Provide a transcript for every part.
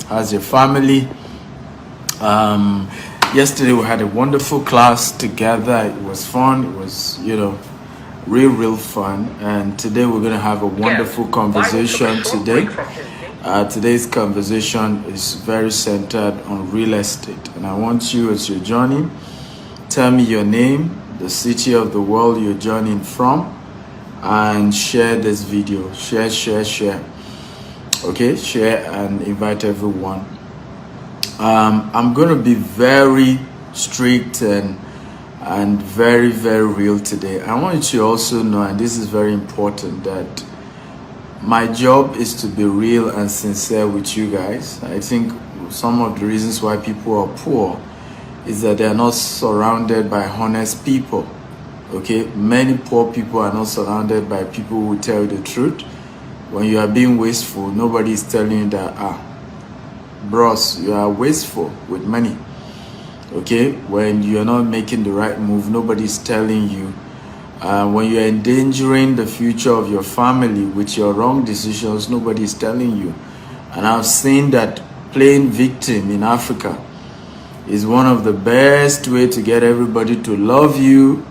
How's your family? Yesterday we had a wonderful class together. It was fun. It was, real fun. And today we're going to have a wonderful conversation today. Today's conversation is very centered on real estate. And I want you, as you're joining, tell me your name, the city of the world you're joining from, and share this video. Share. Okay, share and invite everyone. I'm going to be very strict and very, very real today. I want you to also know, and this is very important, that my job is to be real and sincere with you guys. I think some of the reasons why people are poor is that they are not surrounded by honest people. Okay, many poor people are not surrounded by people who tell you the truth. When you are being wasteful, nobody is telling you that, bros, you are wasteful with money. Okay, when you are not making the right move, nobody is telling you. When you are endangering the future of your family with your wrong decisions, nobody is telling you. And I've seen that playing victim in Africa is one of the best way to get everybody to love you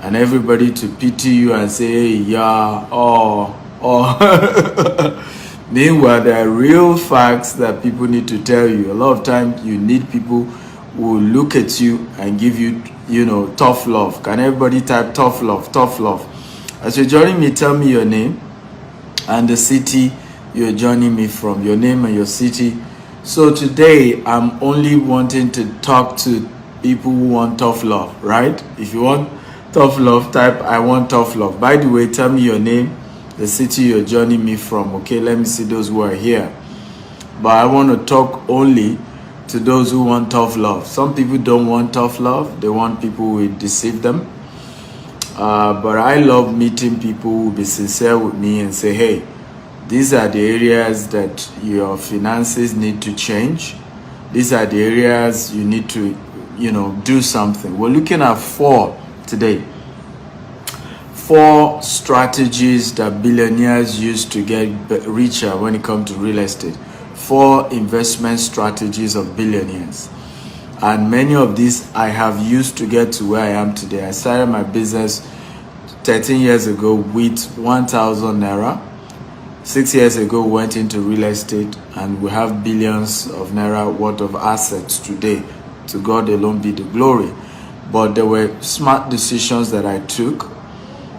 and everybody to pity you and say, hey, yeah, oh. Meanwhile, there are real facts that people need to tell you. A lot of times you need people who will look at you and give you, tough love. Can everybody type tough love? As you're joining me, tell me your name and the city you're joining me from, your name and your city. So today, I'm only wanting to talk to people who want tough love, right? If you want tough love, type I want tough love. By the way, tell me your name, the city you're joining me from. Okay, let me see those who are here. But I want to talk only to those who want tough love. Some people don't want tough love. They want people who will deceive them. But I love meeting people who will be sincere with me and say, hey, these are the areas that your finances need to change. These are the areas you need to, do something. We're looking at 4 today. 4 strategies that billionaires use to get richer when it comes to real estate. 4 investment strategies of billionaires. And many of these I have used to get to where I am today. I started my business 13 years ago with 1,000 naira. 6 years ago, we went into real estate and we have billions of naira worth of assets today. To God alone be the glory. But there were smart decisions that I took.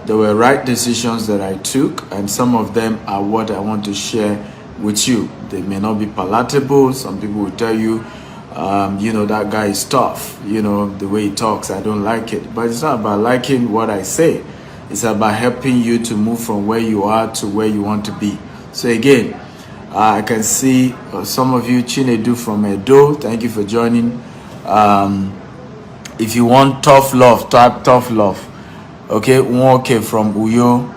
There were right decisions that I took, and some of them are what I want to share with you. They may not be palatable. Some people will tell you, that guy is tough. The way he talks, I don't like it. But it's not about liking what I say. It's about helping you to move from where you are to where you want to be. So again, I can see some of you, Chinedu from Edo, thank you for joining. If you want tough love, type tough love. Okay, Nwoke from Uyo.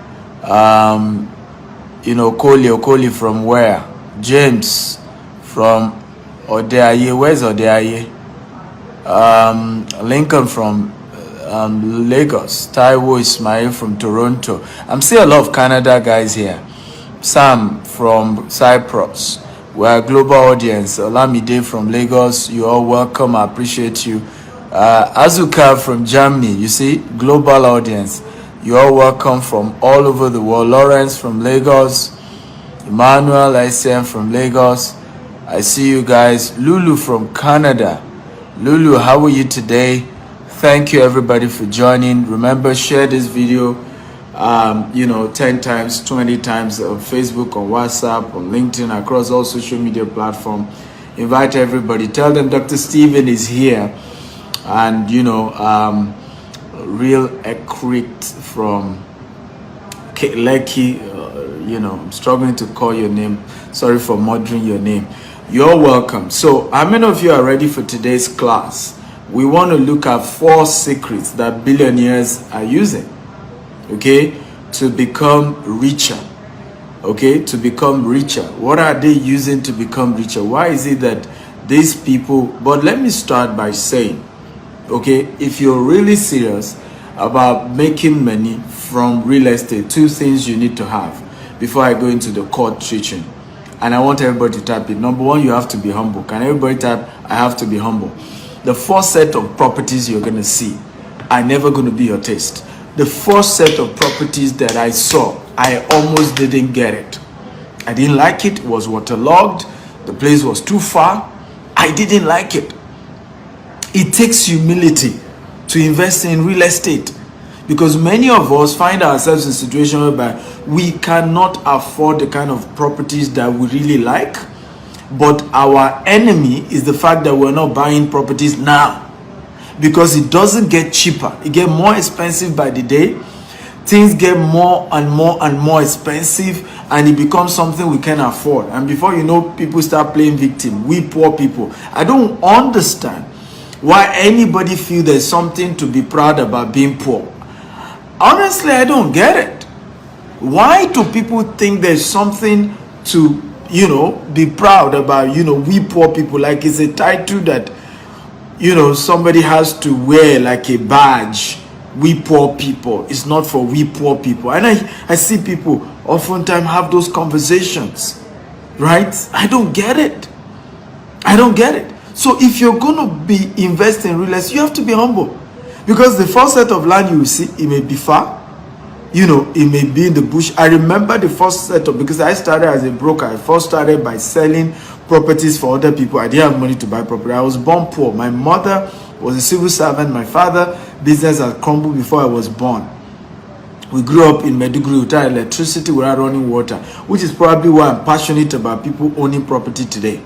Okoli from where? James from Odeaye. Where's Odeaye? Lincoln from Lagos. Taiwo Ismail from Toronto. I'm seeing a lot of Canada guys here. Sam from Cyprus. We're a global audience. Olamide from Lagos. You're all welcome. I appreciate you. Azuka from Germany. You see, global audience. You're all welcome from all over the world. Lawrence from Lagos. Emmanuel ICM from Lagos. I see you guys. Lulu from Canada. Lulu, how are you today? Thank you everybody for joining. Remember, share this video 10 times, 20 times on Facebook, on WhatsApp, on LinkedIn, across all social media platforms. Invite everybody. Tell them Dr. Steven is here. And real Ekrit from Lekki, I'm struggling to call your name. Sorry for murdering your name. You're welcome. So how many of you are ready for today's class? We want to look at 4 secrets that billionaires are using, okay, to become richer. Okay, to become richer. What are they using to become richer? Why is it that these people, but let me start by saying, okay, if you're really serious about making money from real estate, 2 things you need to have before I go into the core teaching. and I want everybody to type it. Number one, you have to be humble. Can everybody type, I have to be humble? The first set of properties you're going to see are never going to be your taste. The first set of properties that I saw, I almost didn't get it. I didn't like it. It was waterlogged. The place was too far. I didn't like it. It takes humility to invest in real estate, because many of us find ourselves in a situation whereby we cannot afford the kind of properties that we really like, but our enemy is the fact that we're not buying properties now, because it doesn't get cheaper. It gets more expensive by the day. Things get more and more and more expensive, and it becomes something we can afford. And before you know, people start playing victim. We poor people. I don't understand why anybody feel there's something to be proud about being poor. Honestly, I don't get it. Why do people think there's something to, be proud about, we poor people? Like it's a title that, somebody has to wear like a badge. We poor people. It's not for we poor people. And I see people oftentimes have those conversations, right? I don't get it. I don't get it. So if you're going to be investing in real estate, you have to be humble. Because the first set of land you will see, it may be far. It may be in the bush. I remember the first setup, because I started as a broker. I first started by selling properties for other people. I didn't have money to buy property. I was born poor. My mother was a civil servant. My father, business had crumbled before I was born. We grew up in Maiduguri without electricity, without running water, which is probably why I'm passionate about people owning property today.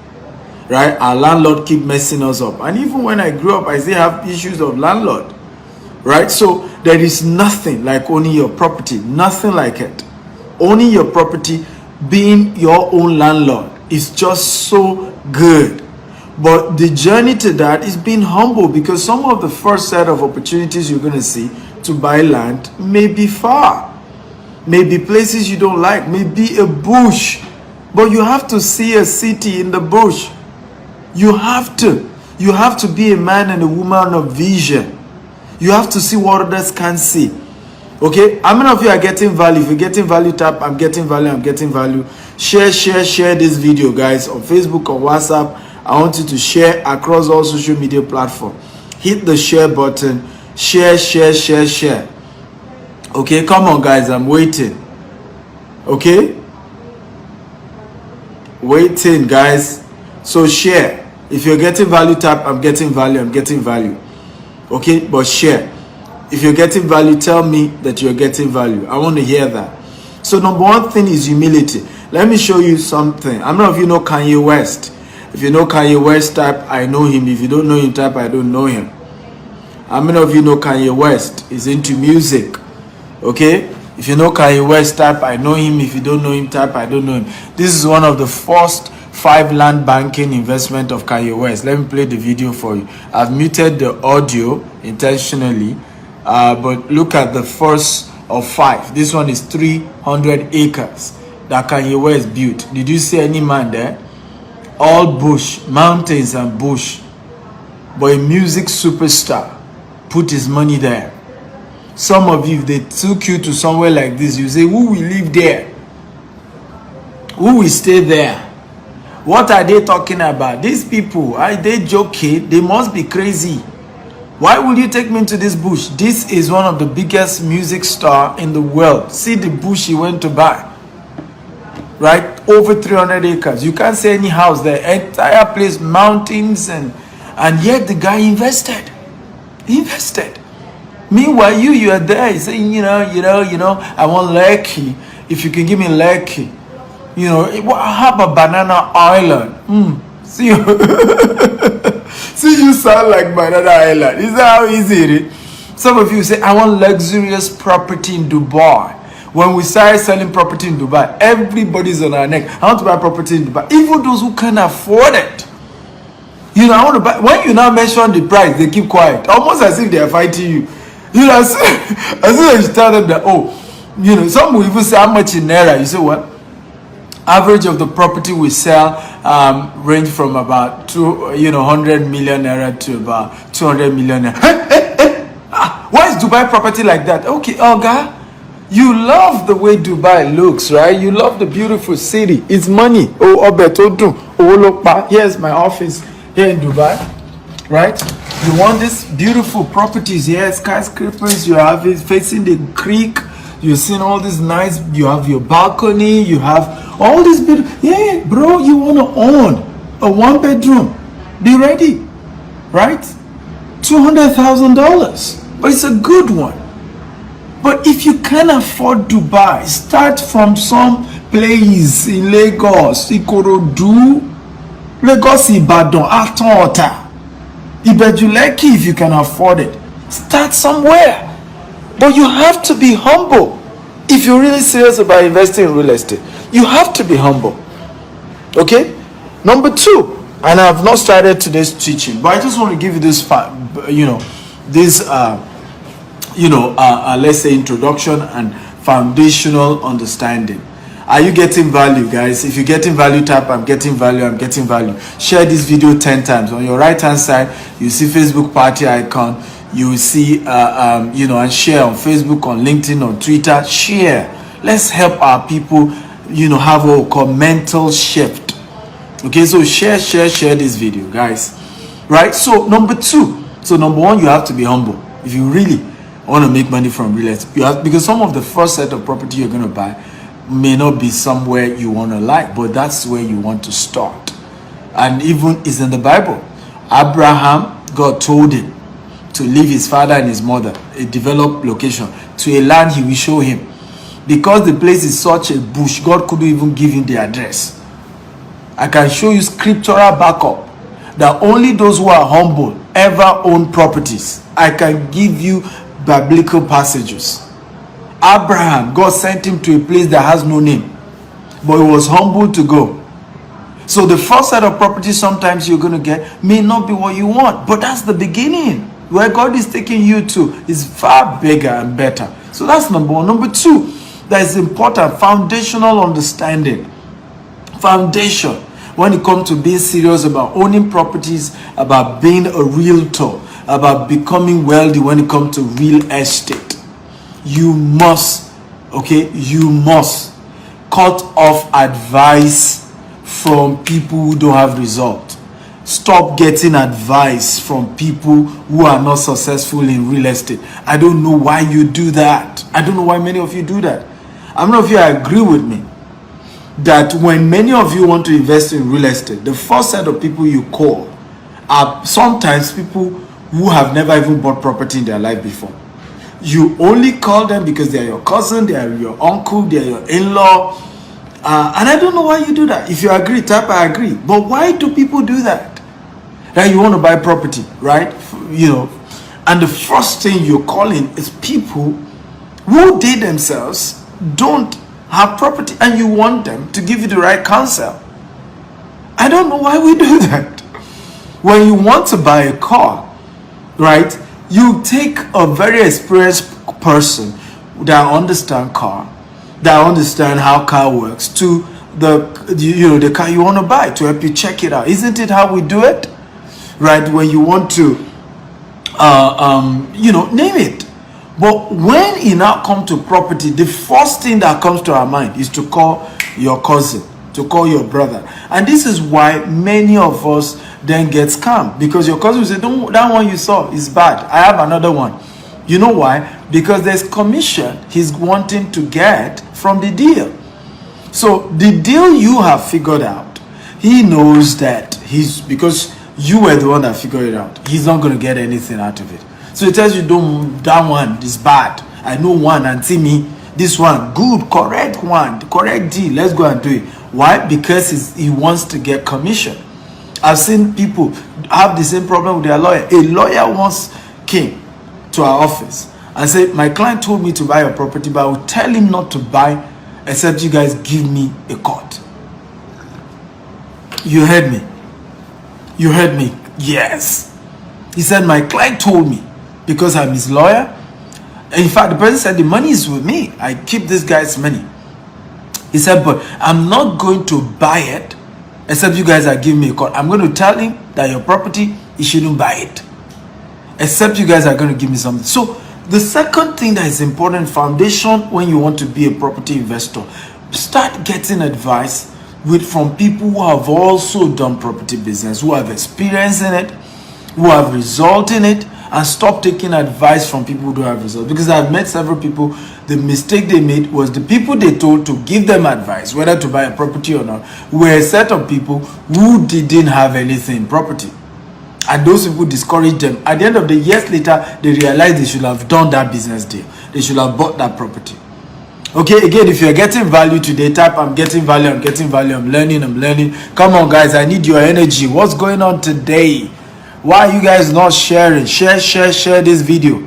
Right? Our landlord keep messing us up. And even when I grew up, I still have issues of landlord. Right? So there is nothing like owning your property. Nothing like it. Owning your property, being your own landlord, is just so good. But the journey to that is being humble, because some of the first set of opportunities you're going to see to buy land may be far. Maybe places you don't like, maybe a bush. But you have to see a city in the bush. You have to. You have to be a man and a woman of vision. You have to see what others can't see. Okay? How many of you are getting value? If you're getting value, tap, I'm getting value, I'm getting value. Share this video, guys, on Facebook, on WhatsApp. I want you to share across all social media platforms. Hit the share button. Share. Okay? Come on, guys. I'm waiting. Okay? Waiting, guys. So share. If you're getting value, tap, I'm getting value, I'm getting value. Okay, but share. If you're getting value, tell me that you're getting value. I want to hear that. So number one thing is humility. Let me show you something. How many of you know Kanye West? If you know Kanye West, type, I know him. If you don't know him, type, I don't know him. How many of you know Kanye West? He's into music. Okay? If you know Kanye West, type, I know him. If you don't know him, type, I don't know him. This is one of the first 5 land banking investment of Kanye West. Let me play the video for you. I've muted the audio intentionally, but look at the first of 5. This one is 300 acres that Kanye West built. Did you see any man there? All bush, mountains and bush. But a music superstar put his money there. Some of you, if they took you to somewhere like this, you say, who will live there? Who will stay there? What are they talking about? These people, are they joking? They must be crazy. Why will you take me into this bush? This is one of the biggest music stars in the world. See the bush he went to buy. Right? Over 300 acres. You can't see any house there. Entire place, mountains, and yet the guy invested. He invested. Meanwhile, you are there saying, I want Lekki. If you can give me Lekki. How about Banana Island? See you. See, you sound like Banana Island. Is that how easy it is? Some of you say, I want luxurious property in Dubai. When we started selling property in Dubai, everybody's on our neck. I want to buy property in Dubai. Even those who can afford it. I want to buy. When you now mention the price, they keep quiet. Almost as if they are fighting you. As soon as you tell them that, some will even say how much in Naira. You say what? Average of the property we sell range from about 100 million Naira to about 200 million Naira. Why is Dubai property like that? Okay, Olga, You love the way Dubai looks, right? You love the beautiful city. It's money. Oh, Obetodun. Oh, look, here's my office here in Dubai, right? You want these beautiful properties here, skyscrapers. You have it facing the creek. You've seen all this nice. You have your balcony. You have all this beautiful. Yeah, bro, you want to own a 1-bedroom. Be ready, right? $200,000, but it's a good one. But if you can't afford Dubai, start from some place in Lagos, Ikorodu, Lagos, Ibadan, Aton-Ota, Ibejuleki, if you can afford it. Start somewhere. But you have to be humble. If you're really serious about investing in real estate, you have to be humble. Okay? Number 2, and I've not started today's teaching, but I just want to give you this, let's say introduction and foundational understanding. Are you getting value, guys? If you're getting value, type I'm getting value, I'm getting value. Share this video 10 times. On your right hand side, you see Facebook party icon. You see and share on Facebook, on LinkedIn, on Twitter. Share. Let's help our people have what we call mental shift. Okay, so share this video, guys. Right? So number 2. So number 1, you have to be humble. If you really want to make money from real estate, because some of the first set of property you're going to buy may not be somewhere you want to like, but that's where you want to start. And even is in the Bible. Abraham, God told him to leave his father and his mother, a developed location, to a land he will show him. Because the place is such a bush, God couldn't even give him the address. I can show you scriptural backup that only those who are humble ever own properties. I can give you biblical passages. Abraham, God sent him to a place that has no name, but he was humble to go. So the first set of properties sometimes you're going to get may not be what you want, but that's the beginning. Where God is taking you to is far bigger and better. So that's number 1. Number 2, that is important, foundational understanding. Foundation. When it comes to being serious about owning properties, about being a realtor, about becoming wealthy when it comes to real estate, you must cut off advice from people who don't have results. Stop getting advice from people who are not successful in real estate. I don't know why you do that. I don't know why many of you do that. How many of you agree with me that when many of you want to invest in real estate, the first set of people you call are sometimes people who have never even bought property in their life before. You only call them because they are your cousin, they are your uncle, they are your in-law. And I don't know why you do that. If you agree, type I agree. But why do people do that? That you want to buy property, right? And the first thing you're calling is people who they themselves don't have property, and you want them to give you the right counsel. I don't know why we do that. When you want to buy a car, right, you take a very experienced person that understand car, that understand how car works, to the car you want to buy, to help you check it out. Isn't it how we do it? Right? When you want to name it. But when it now comes to property, the first thing that comes to our mind is to call your cousin, to call your brother. And this is why many of us then get scammed, because your cousin will say, "Don't, that one you saw is bad. I have another one." You know why? Because there's commission he's wanting to get from the deal. So the deal you have figured out, he knows that because you were the one that figured it out, he's not going to get anything out of it. So he tells you, that one is bad. I know one, and see me, this one, good, correct one, correct deal, let's go and do it. Why? Because he wants to get commission. I've seen people have the same problem with their lawyer. A lawyer once came to our office and said, "My client told me to buy a property, but I will tell him not to buy except you guys give me a cut." You heard me. You heard me. Yes. He said, "My client told me, because I'm his lawyer." In fact, the person said, "The money is with me. I keep this guy's money." He said, "But I'm not going to buy it except you guys are giving me a cut. I'm going to tell him that your property, he shouldn't buy it except you guys are going to give me something." So The second thing that is important, foundation, when you want to be a property investor, start getting advice from people who have also done property business, who have experience in it, who have result in it, and stop taking advice from people who don't have results. Because I've met several people, the mistake they made was the people they told to give them advice whether to buy a property or not were a set of people who didn't have anything in property, and those people discouraged them. At the end of the years later, they realized they should have done that business deal, they should have bought that property. Okay, again, if you're getting value today, type I'm getting value, I'm getting value, I'm learning. Come on guys, I need your energy. What's going on today? Why are you guys not sharing? Share this video.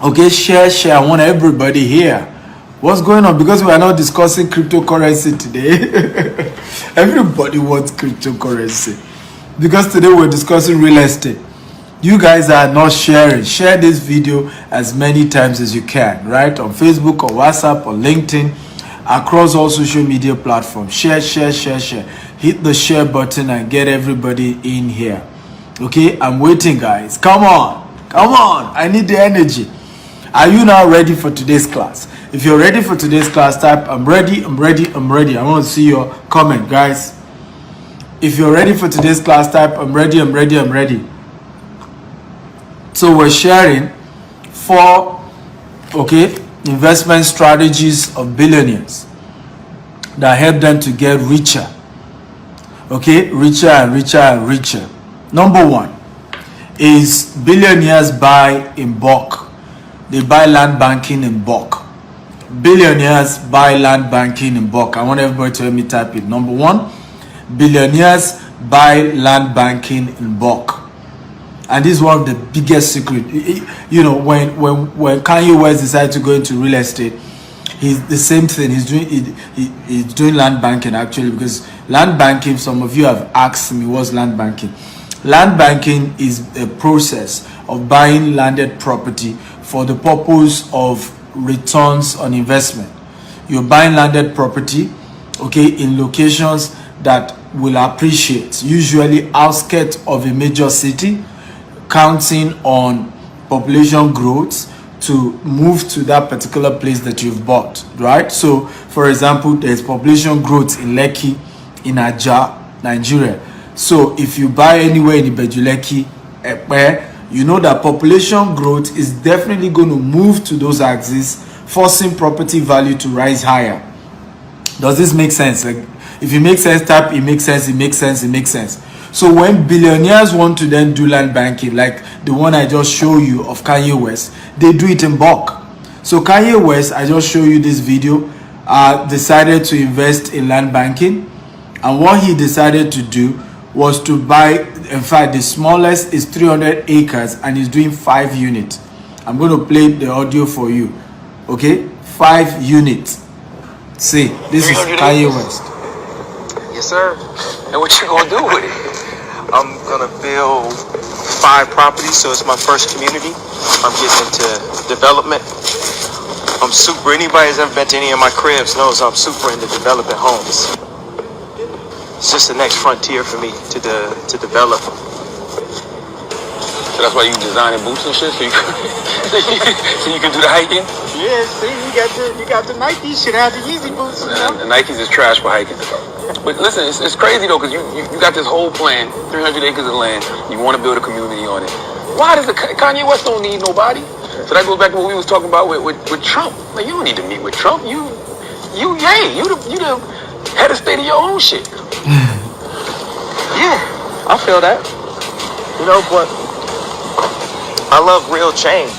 Okay, share. I want everybody here. What's going on? Because we are not discussing cryptocurrency today. Everybody wants cryptocurrency. Because today we're discussing real estate. You guys are not sharing. Share this video as many times as you can, right? On Facebook or WhatsApp or LinkedIn, across all social media platforms. Share. Hit the share button and get everybody in here. Okay, I'm waiting, guys. Come on. I need the energy. Are you now ready for today's class? If you're ready for today's class, type I'm ready. I want to see your comment, guys. If you're ready for today's class, type I'm ready. So we're sharing 4 investment strategies of billionaires that help them to get richer. Okay, richer and richer. Number 1 is billionaires buy in bulk. They buy land banking in bulk. Billionaires buy land banking in bulk. I want everybody to help me type it. Number 1, billionaires buy land banking in bulk. And this is one of the biggest secrets. You know, when Kanye West decided to go into real estate, he's the same thing. He's doing land banking, actually, because land banking, some of you have asked me, what's land banking? Land banking is a process of buying landed property for the purpose of returns on investment. You're buying landed property, okay, in locations that will appreciate, usually outskirts of a major city, counting on population growth to move to that particular place that you've bought, right? So, for example, there's population growth in Lekki, in Ajah, Nigeria. So if you buy anywhere in Ibejuleki, you know that population growth is definitely going to move to those axes, forcing property value to rise higher. Does this make sense? Like, if it makes sense, type it makes sense. So when billionaires want to then do land banking, like the one I just showed you of Kanye West, they do it in bulk. So Kanye West, I just showed you this video, decided to invest in land banking. And what he decided to do was to buy, in fact, the smallest is 300 acres and he's doing 5 units. I'm going to play the audio for you. Okay? 5 units. See, this is Kanye West. Yes, sir. And what you gonna do with it? I'm gonna build 5 properties, so it's my first community. I'm getting into development. I'm super, anybody who's ever been to any of my cribs knows I'm super into developing homes. It's just the next frontier for me to develop. So that's why you designing boots and shit, so you can do the hiking? Yeah, see, you got the Nike shit, have the Yeezy boots. The Nikes is trash for hiking. But listen, it's crazy though, because you got this whole plan, 300 acres of land, you want to build a community on it. Why does Kanye West don't need nobody? So that goes back to what we was talking about with Trump. Like, you don't need to meet with Trump. You the head of state of your own shit. Yeah, I feel that. You know, but I love real change.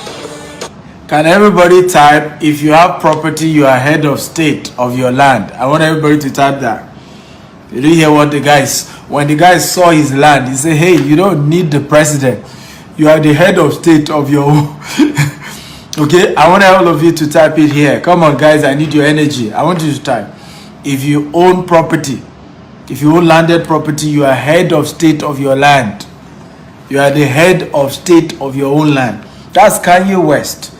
Can everybody type, if you have property, you are head of state of your land? I want everybody to type that. You didn't hear what when the guy saw his land, he said, hey, you don't need the president. You are the head of state of your own. Okay, I want all of you to type it here. Come on, guys, I need your energy. I want you to type. If you own property, if you own landed property, you are head of state of your land. You are the head of state of your own land. That's Kanye West.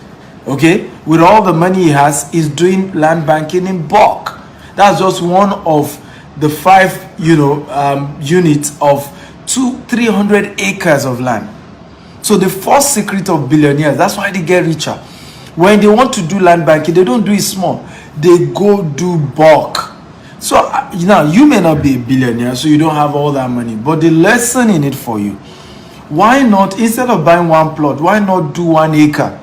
Okay, with all the money he has, he's doing land banking in bulk. That's just one of the 5, units of 300 acres of land. So the first secret of billionaires, that's why they get richer. When they want to do land banking, they don't do it small. They go do bulk. So now you may not be a billionaire, so you don't have all that money, but the lesson in it for you. Why not, instead of buying one plot, why not do 1 acre?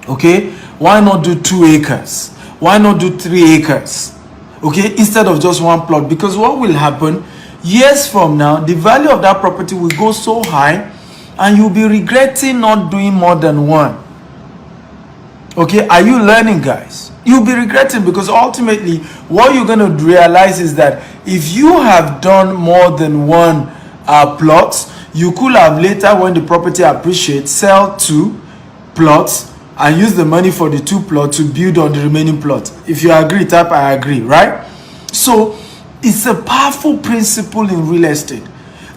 Okay? Why not do 2 acres? Why not do 3 acres? Okay? Instead of just one plot. Because what will happen, years from now, the value of that property will go so high, and you'll be regretting not doing more than one. Okay? Are you learning, guys? You'll be regretting, because ultimately, what you're going to realize is that if you have done more than one plot, you could have later, when the property appreciates, sell 2 plots and use the money for the 2 plots to build on the remaining plot. If you agree, type I agree, right? So it's a powerful principle in real estate.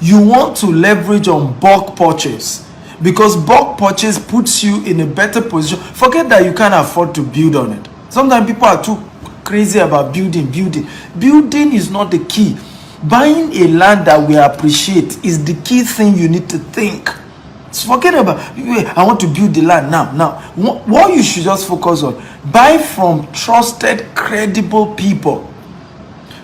You want to leverage on bulk purchase, because bulk purchase puts you in a better position. Forget that you can't afford to build on it. Sometimes people are too crazy about building. Building is not the key. Buying a land that we appreciate is the key thing you need to think. So forget about, I want to build the land now. What you should just focus on, buy from trusted, credible people.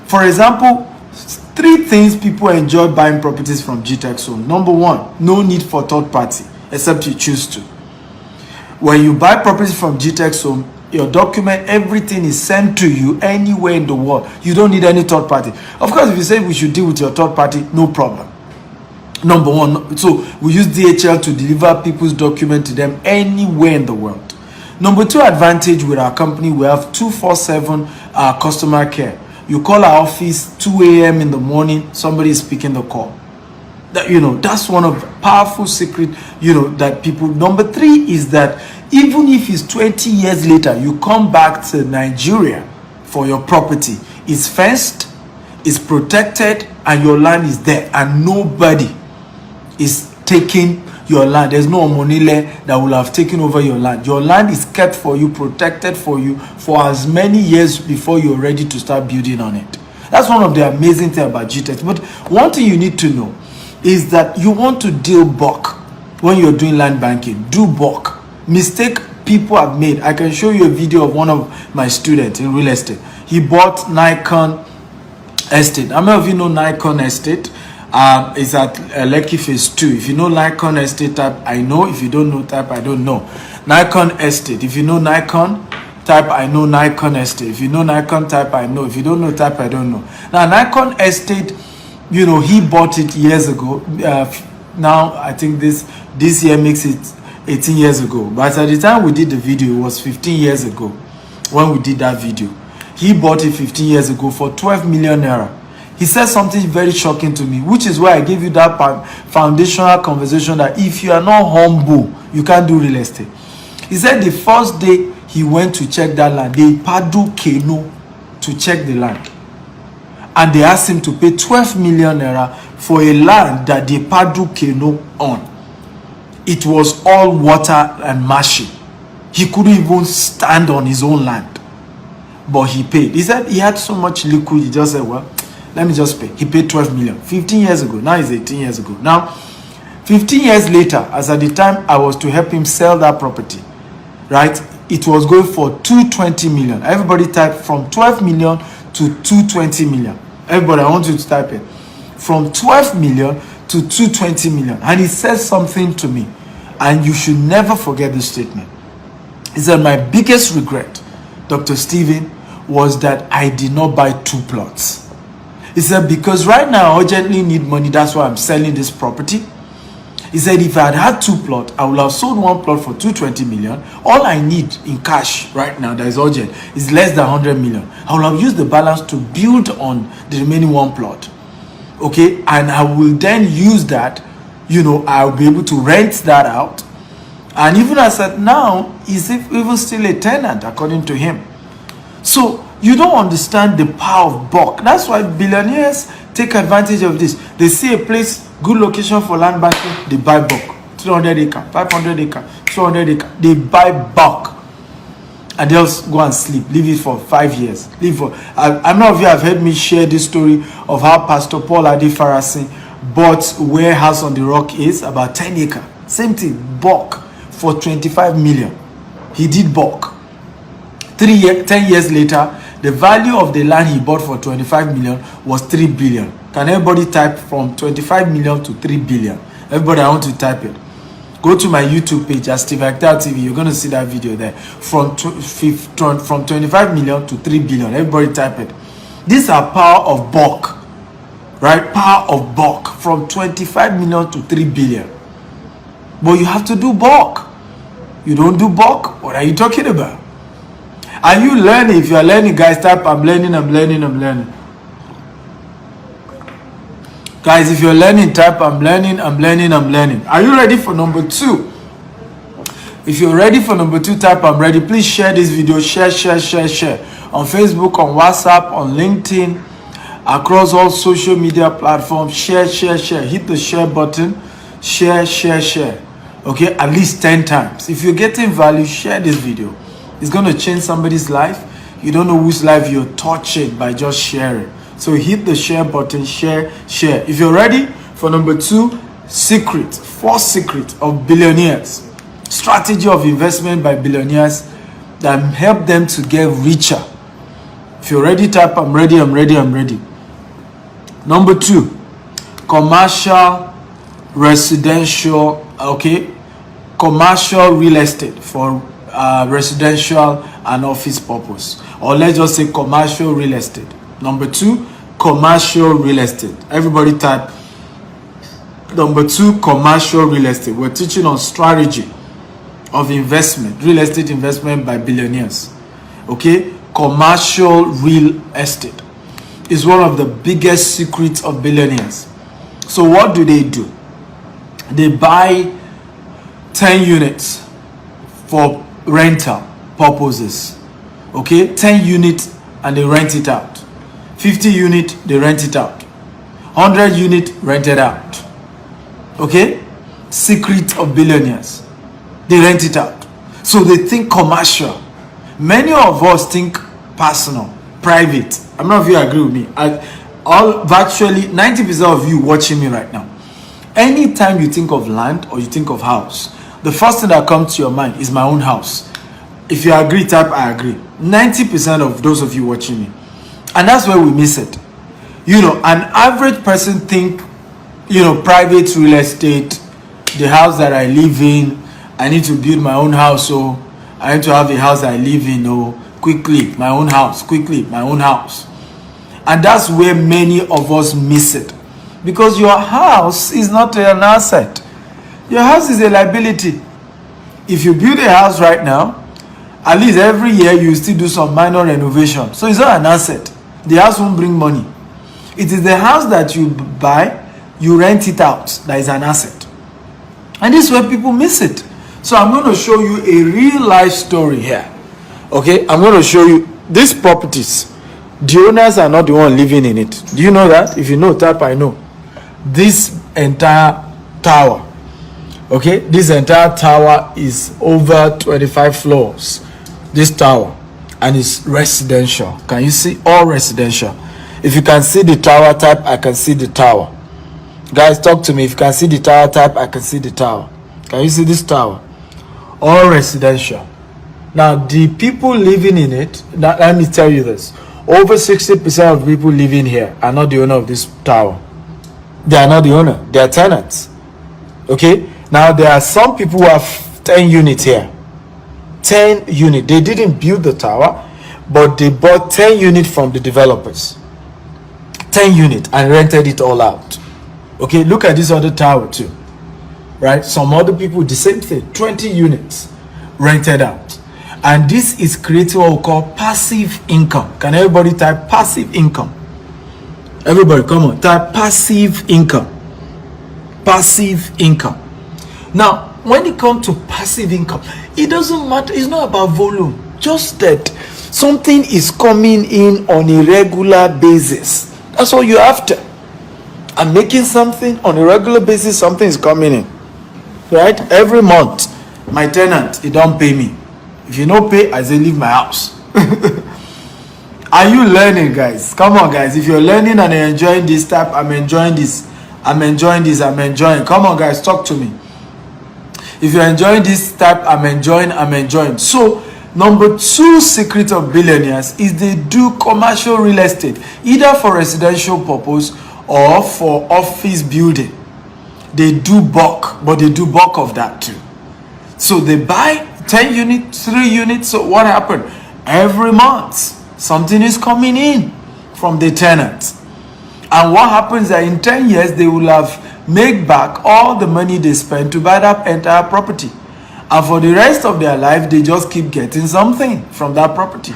For example, 3 things people enjoy buying properties from GTech Zone. Number 1, no need for third party, except you choose to. When you buy properties from GTech Zone, your document, everything is sent to you anywhere in the world. You don't need any third party. Of course, if you say we should deal with your third party, no problem. Number 1, so we use DHL to deliver people's document to them anywhere in the world. Number 2 advantage with our company, we have 24/7 customer care. You call our office 2 a.m. in the morning, somebody is picking the call. That's one of the powerful secret, that people. Number 3 is that even if it's 20 years later, you come back to Nigeria for your property, it's fenced, it's protected, and your land is there, and nobody is taking your land. There's no Omonile that will have taken over your land. Your land is kept for you, protected for you for as many years before you're ready to start building on it. That's one of the amazing things about GTech. But one thing you need to know is that you want to deal bulk when you're doing land banking. Do bulk. Mistake people have made. I can show you a video of one of my students in real estate. He bought Nikon Estate. How many of you know Nikon Estate? It's at Lekki Phase 2. If you know Nikon Estate, type I know. If you don't know, type I don't know. Nikon Estate. If you know Nikon, type I know Nikon Estate. If you know Nikon, type I know. If you don't know, type I don't know. Now, Nikon Estate, he bought it years ago. Now, I think this year makes it 18 years ago. But at the time we did the video, it was 15 years ago when we did that video. He bought it 15 years ago for 12 million naira. He said something very shocking to me, which is why I gave you that foundational conversation that if you are not humble, you can't do real estate. He said the first day he went to check that land, they paddle canoe to check the land. And they asked him to pay 12 million naira for a land that they paddle canoe on. It was all water and marshy. He couldn't even stand on his own land. But he paid. He said he had so much liquid, he just said, well, let me just pay. He paid 12 million. 15 years ago. Now it's 18 years ago. Now, 15 years later, as at the time I was to help him sell that property, right? It was going for 220 million. Everybody type from 12 million to 220 million. Everybody, I want you to type it. From 12 million to 220 million. And he said something to me. And you should never forget this statement. He said, my biggest regret, Dr. Stephen, was that I did not buy 2 plots. He said, because right now I urgently need money, that's why I'm selling this property. He said, if I had had 2 plots, I would have sold 1 plot for 220 million. All I need in cash right now that is urgent is less than 100 million. I will have used the balance to build on the remaining 1 plot. Okay, and I will then use that, I'll be able to rent that out. And even as at now, he's even still a tenant, according to him. So you don't understand the power of bulk. That's why billionaires take advantage of this. They see a place, good location for land banking, they buy bulk. 300 acre, 500 acre, 200 acre. They buy bulk. And they'll go and sleep, leave it for 5 years. I'm not of you have heard me share this story of how Pastor Paul Adi Farasin bought where House on the Rock is, about 10 acre. Same thing, bulk for 25 million. He did bulk. 10 years later, the value of the land he bought for 25 million was 3 billion. Can everybody type from 25 million to 3 billion? Everybody, I want to type it. Go to my YouTube page at Steve Actel TV. You're going to see that video there. From 25 million to 3 billion. Everybody type it. These are power of bulk. Right? Power of bulk. From 25 million to 3 billion. But you have to do bulk. You don't do bulk? What are you talking about? Are you learning? If you are learning, guys, type I'm learning, I'm learning, I'm learning. Guys, if you're learning, type I'm learning, I'm learning, I'm learning. Are you ready for number 2? If you're ready for number 2, type I'm ready. Please share this video. Share. On Facebook, on WhatsApp, on LinkedIn, across all social media platforms. Share. Hit the share button. Share. Okay, at least 10 times. If you're getting value, share this video. It's going to change somebody's life. You don't know whose life you're touching by just sharing. So hit the share button, share. If you're ready for number 2, 4 secrets of billionaires. Strategy of investment by billionaires that help them to get richer. If you're ready, type I'm ready. Number 2, commercial, residential, commercial real estate for residential and office purpose. Or let's just say commercial real estate. Number 2, commercial real estate. Everybody type number 2, commercial real estate. We're teaching on strategy of investment, real estate investment by billionaires. Okay, commercial real estate is one of the biggest secrets of billionaires. So what do? They buy 10 units for rental purposes. Okay, 10 units and they rent it out. 50 unit, they rent it out. 100 unit, rented out. Okay? Secret of billionaires. They rent it out. So they think commercial. Many of us think personal, private. I'm not sure if you agree with me. Virtually 90% of you watching me right now. Anytime you think of land or you think of house, the first thing that comes to your mind is my own house. If you agree, type I agree. 90% of those of you watching me. And that's where we miss it. An average person think, private real estate, the house that I live in, I need to build my own house, so I need to have a house I live in, quickly, my own house. And that's where many of us miss it. Because your house is not an asset. Your house is a liability. If you build a house right now, at least every year you still do some minor renovation. So it's not an asset. The house won't bring money. It is the house that you buy, you rent it out, that is an asset. And this is where people miss it. So I'm going to show you a real life story here. Okay, I'm going to show you these properties. The owners are not the one living in it. Do you know that? If you know, type I know. This entire tower. Okay, this entire tower is over 25 floors. This tower. And it's residential. Can you see? All residential. If you can see the tower, type I can see the tower. Guys, talk to me. If you can see the tower, type I can see the tower. Can you see this tower? All residential. Now, the people living in it, now, let me tell you this. Over 60% of people living here are not the owner of this tower. They are not the owner. They are tenants. Okay? Now, there are some people who have 10 units here. 10 units. They didn't build the tower, but they bought 10 units from the developers. 10 units and rented it all out. Okay, look at this other tower too. Right? Some other people, the same thing. 20 units rented out. And this is creating what we call passive income. Can everybody type passive income? Everybody, come on. Type passive income. Passive income. Now, when it comes to passive income, it doesn't matter. It's not about volume. Just that something is coming in on a regular basis. That's all you're after. I'm making something on a regular basis. Something is coming in. Right? Every month, my tenant, he don't pay me. If you don't pay, I say leave my house. Are you learning, guys? Come on, guys. If you're learning and you're enjoying this type, I'm enjoying this. I'm enjoying this. I'm enjoying. Come on, guys. Talk to me. If you're enjoying this type, I'm enjoying. So number 2 secret of billionaires is they do commercial real estate, either for residential purpose or for office building. They do bulk, but they do bulk of that too. So they buy 10 units, 3 units. So what happened? Every month, something is coming in from the tenants. And what happens that in 10 years, they will have made back all the money they spent to buy that entire property. And for the rest of their life, they just keep getting something from that property.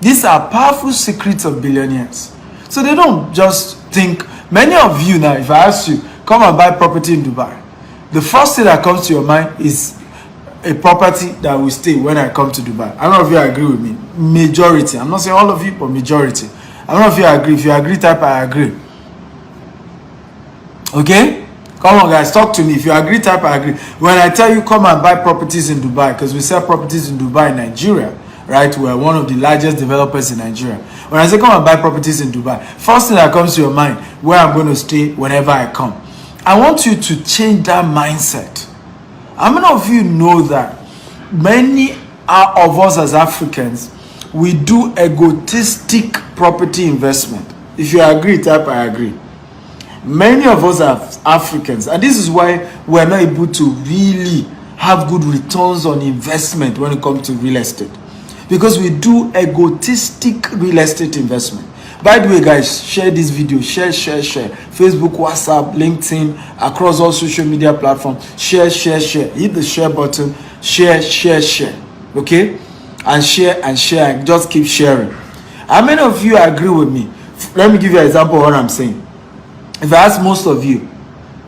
These are powerful secrets of billionaires. So they don't just think, many of you now, if I ask you, come and buy property in Dubai, the first thing that comes to your mind is a property that will stay when I come to Dubai. I don't know if you agree with me. Majority. I'm not saying all of you, but majority. I don't know if you agree. If you agree, type I agree. Okay? Come on, guys, talk to me. If you agree, type I agree. When I tell you come and buy properties in Dubai, because we sell properties in Dubai, Nigeria, right? We're one of the largest developers in Nigeria. When I say come and buy properties in Dubai, first thing that comes to your mind, where I'm going to stay whenever I come. I want you to change that mindset. How many of you know that many of us as Africans, we do egotistic property investment? If you agree, type I agree. Many of us are Africans, and this is why we're not able to really have good returns on investment when it comes to real estate, because we do egotistic real estate investment. By the way, guys, share this video. Share. Facebook, WhatsApp, LinkedIn, across all social media platforms. Share. Hit the share button. Share. Okay? And share and just keep sharing. How many of you agree with me? Let me give you an example of what I'm saying. If I ask most of you,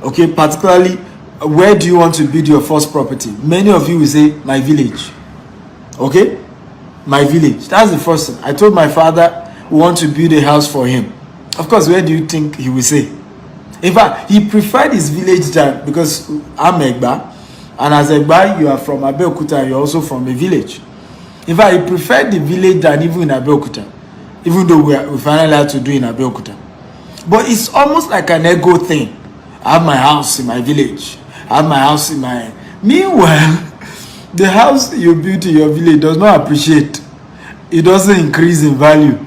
okay, particularly, where do you want to build your first property? Many of you will say, my village. Okay? My village. That's the first thing. I told my father, we want to build a house for him. Of course, where do you think he will say? In fact, he preferred his village than, because I'm Egba, and as Egba, you are from Abeokuta, and you're also from a village. In fact, he preferred the village than even in Abeokuta, even though we finally had to do in Abeokuta. But it's almost like an ego thing. I have my house in my village. I have my house in my... Meanwhile, the house you built in your village does not appreciate. It doesn't increase in value.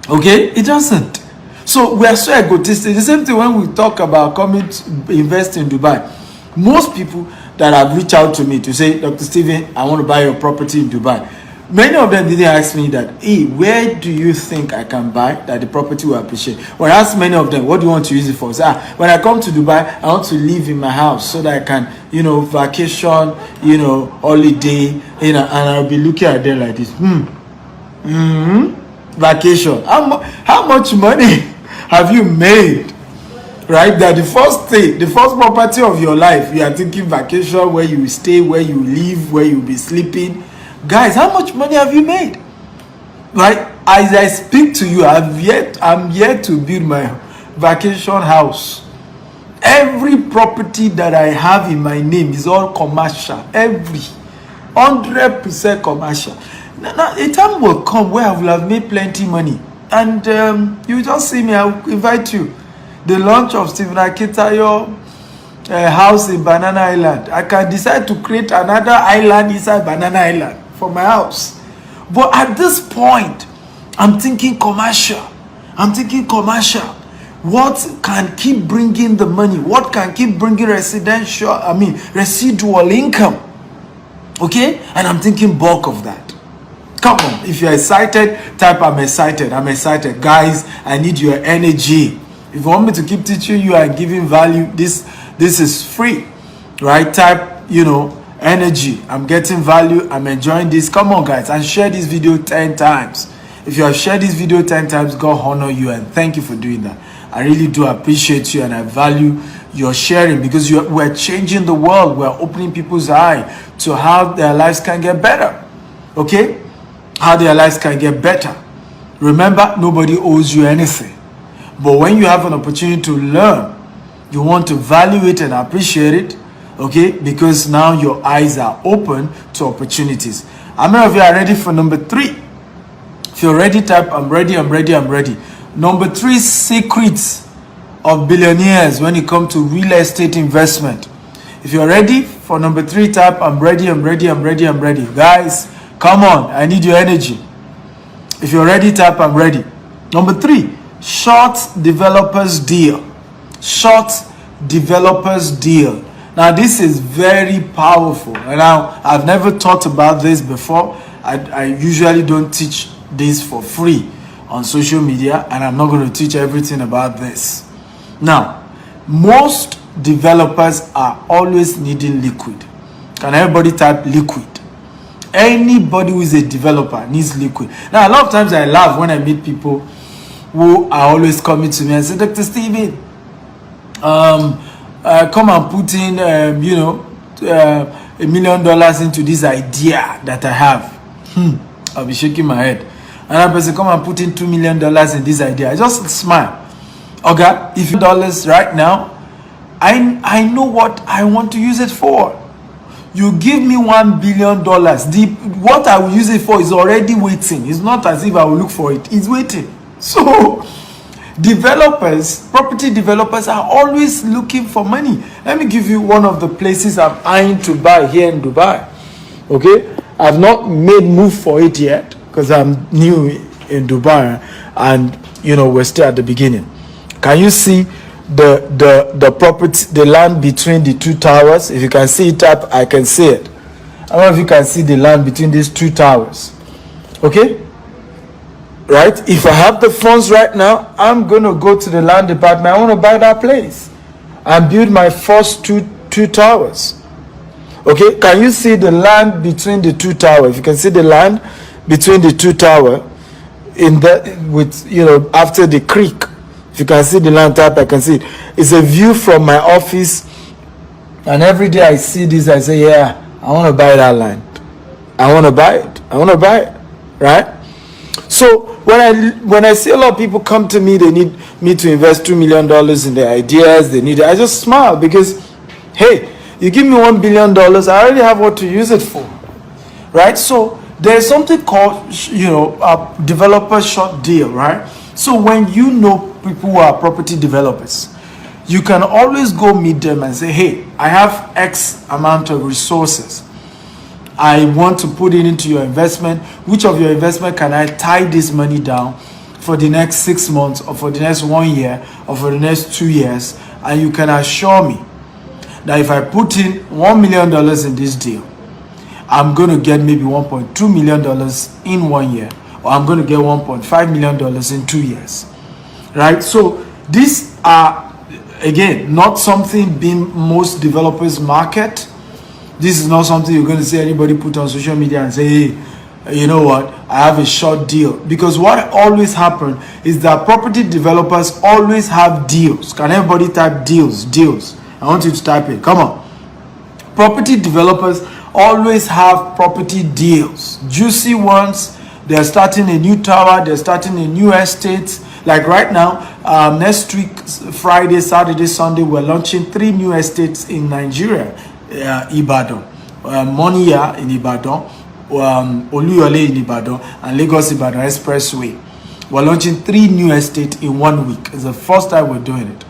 Okay? It doesn't. So we are so egotistic. The same thing when we talk about coming to invest in Dubai. Most people that have reached out to me to say, Dr. Stephen, I want to buy your property in Dubai. Many of them didn't ask me that, hey, where do you think I can buy that the property will appreciate? When I ask many of them, what do you want to use it for? Say, when I come to Dubai, I want to live in my house so that I can, vacation, holiday, and I'll be looking at them like this. Vacation. How much money have you made? Right? That the first property of your life, you are thinking vacation, where you stay, where you live, where you'll be sleeping. Guys, how much money have you made? Right? As I speak to you, I'm yet to build my vacation house. Every property that I have in my name is all commercial. Every 100% commercial. Now, a time will come where I will have made plenty money, and you just see me. I will invite you. The launch of Stephen Akitayo house in Banana Island. I can decide to create another island inside Banana Island for my house. But at this point, I'm thinking commercial. What can keep bringing the money? What can keep bringing residual income? Okay? And I'm thinking bulk of that. Come on. If you're excited, type I'm excited. I'm excited. Guys, I need your energy. If you want me to keep teaching you and giving value, this is free. Right? Type, energy. I'm getting value. I'm enjoying this. Come on, guys, and share this video 10 times. If you have shared this video 10 times, God honor you and thank you for doing that. I really do appreciate you and I value your sharing, because we're changing the world. We're opening people's eye to how their lives can get better. Okay? How their lives can get better. Remember, nobody owes you anything. But when you have an opportunity to learn, you want to value it and appreciate it. Okay, because now your eyes are open to opportunities. How many of you are ready for number 3? If you're ready, type I'm ready. Number 3 secrets of billionaires when it comes to real estate investment. If you're ready, For number 3, type I'm ready, I'm ready, I'm ready, I'm ready. Guys, come on, I need your energy. If you're ready, type I'm ready. Number 3, short developers deal. Short developers deal. Now this is very powerful. And now I've never thought about this before. I usually don't teach this for free on social media, and I'm not going to teach everything about this. Now, most developers are always needing liquid. Can everybody type liquid? Anybody who is a developer needs liquid. Now, a lot of times I laugh when I meet people who are always coming to me and say, Dr. Steven, come and put in, $1 million into this idea that I have. I'll be shaking my head. Another person come and put in $2 million in this idea. I just smile. Okay, if you dollars right now, I know what I want to use it for. You give me $1 billion. What I will use it for is already waiting. It's not as if I will look for it. It's waiting. So developers, property developers are always looking for money. Let me give you one of the places I'm eyeing to buy here in Dubai. Okay, I've not made move for it yet because I'm new in Dubai and we're still at the beginning. Can you see the property, the land between the 2 towers? If you can see it up, I can see it. I don't know if you can see the land between these 2 towers. Okay, right? If I have the funds right now, I'm going to go to the land department. I want to buy that place and build my first two towers. Okay, can you see the land between the 2 towers? If you can see the land between the 2 towers in the after the creek. If you can see the land type, I can see it. It's a view from my office, and every day I see this, I say, yeah, I want to buy that land. I want to buy it. I want to buy it, right? So when I see a lot of people come to me, they need me to invest $2 million in their ideas. They need it. I just smile because, hey, you give me $1 billion, I already have what to use it for, right? So there's something called, a developer short deal, right? So when you know people who are property developers, you can always go meet them and say, hey, I have X amount of resources. I want to put it into your investment. Which of your investment can I tie this money down for the next 6 months or for the next 1 year or for the next 2 years? And you can assure me that if I put in $1 million in this deal, I'm going to get maybe $1.2 million in 1 year, or I'm going to get $1.5 million in 2 years, right? So these are, again, not something being most developers market. This is not something you're going to see anybody put on social media and say, hey, you know what, I have a short deal. Because what always happens is that property developers always have deals. Can everybody type deals? Deals. I want you to type it. Come on. Property developers always have property deals. Juicy ones. They're starting a new tower. They're starting a new estate. Like right now, next week, Friday, Saturday, Sunday, we're launching 3 new estates in Nigeria. Ibadan, Monia in Ibadan, Oluyole in Ibadan, and Lagos Ibadan Expressway. We're launching 3 new estates in 1 week. It's the first time we're doing it.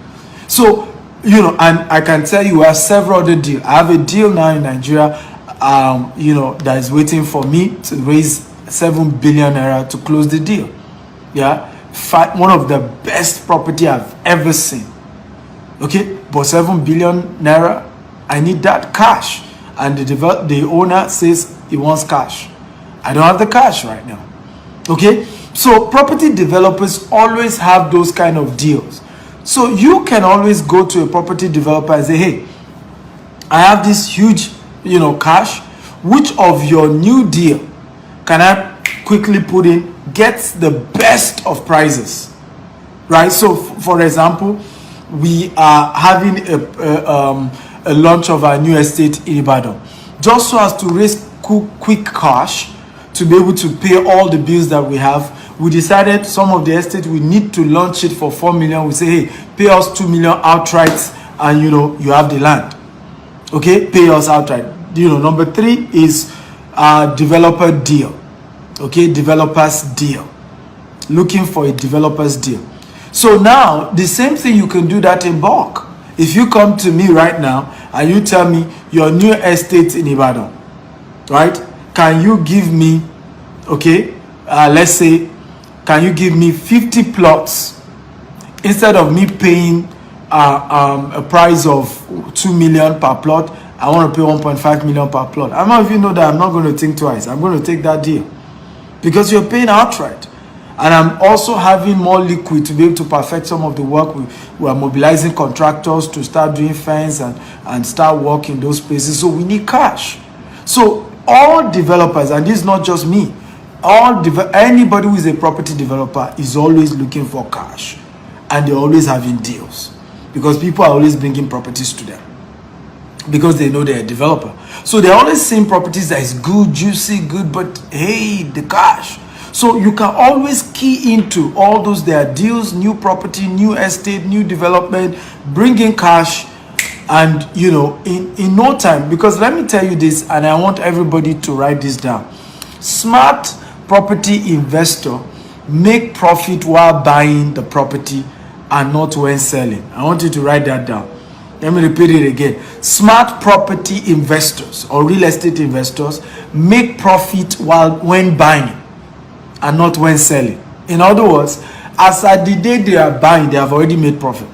So, and I can tell you, I have several other deals. I have a deal now in Nigeria, that is waiting for me to raise 7 billion naira to close the deal. Yeah, one of the best property I've ever seen. Okay, but 7 billion naira. I need that cash, and the owner says he wants cash. I don't have the cash right now. Okay, so property developers always have those kind of deals. So you can always go to a property developer and say, hey, I have this huge, cash. Which of your new deal can I quickly put in, gets the best of prices, right? So for example, we are having a launch of our new estate in Ibadan, just so as to raise quick cash to be able to pay all the bills that we have. We decided some of the estate we need to launch it for 4 million. We say, hey, pay us 2 million outright, and you have the land. Okay, pay us outright. Number 3 is developer deal. Okay, developers deal. Looking for a developer's deal. So now the same thing, you can do that in bulk. If you come to me right now and you tell me your new estate in Ibadan, right? Can you give me, okay, let's say, can you give me 50 plots instead of me paying a price of 2 million per plot? I want to pay 1.5 million per plot. I don't know if you know that I'm not going to think twice. I'm going to take that deal because you're paying outright. And I'm also having more liquid to be able to perfect some of the work. We are mobilizing contractors to start doing fence and start working those places. So we need cash. So all developers, and this is not just me, anybody who is a property developer is always looking for cash. And they're always having deals because people are always bringing properties to them because they know they're a developer. So they're always seeing properties that is good, juicy, good, but hey, the cash. So you can always key into all those their deals, new property, new estate, new development, bring in cash, and you know, in no time. Because let me tell you this, and I want everybody to write this down. Smart property investor make profit while buying the property and not when selling. I want you to write that down. Let me repeat it again. Smart property investors or real estate investors make profit when buying and not when selling. In other words, as at the day they are buying, they have already made profit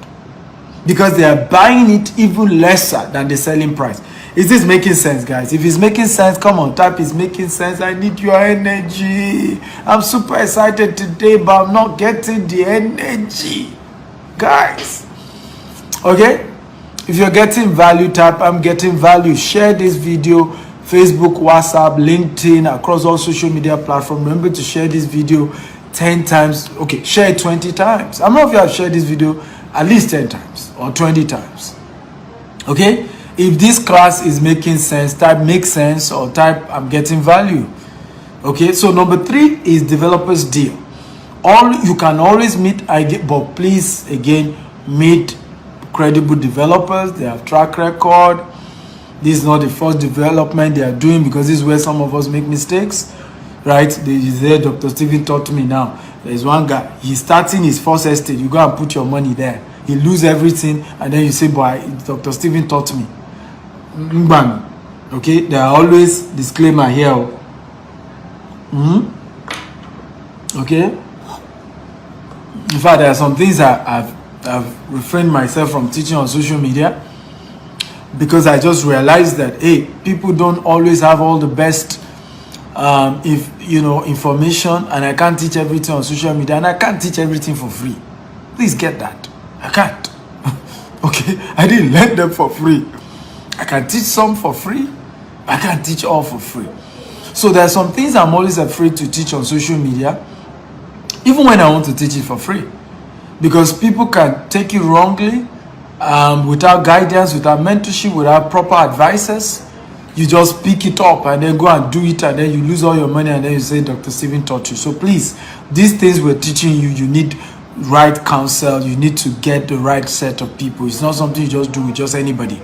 because they are buying it even lesser than the selling price. Is this making sense, guys? If it's making sense, come on, type is making sense. I need your energy. I'm super excited today, but I'm not getting the energy, guys. Okay? If you're getting value, type I'm getting value. Share this video, Facebook, WhatsApp, LinkedIn, across all social media platforms. Remember to share this video 10 times. Okay, share it 20 times. I don't know if you have shared this video at least 10 times or 20 times. Okay? If this class is making sense, type make sense or type I'm getting value. Okay? So number 3 is developers deal. You can always meet, but please, again, meet credible developers. They have track record. This is not the first development they are doing because this is where some of us make mistakes, right? Dr. Steven taught me now. There's one guy, he's starting his first estate. You go and put your money there. He lose everything and then you say, boy, Dr. Steven taught me. Bang. Okay, there are always disclaimer here. Okay. In fact, there are some things I've refrained myself from teaching on social media because I just realized that hey, people don't always have all the best information, and I can't teach everything on social media, and I can't teach everything for free. Please get that. I can't. Okay, I didn't learn them for free. I can teach some for free. I can't teach all for free. So there are some things I'm always afraid to teach on social media, even when I want to teach it for free. Because people can take it wrongly, without guidance, without mentorship, without proper advisors. You just pick it up and then go and do it, and then you lose all your money, and then you say Dr. Steven taught you. So please, these things we're teaching you, you need right counsel. You need to get the right set of people. It's not something you just do with just anybody,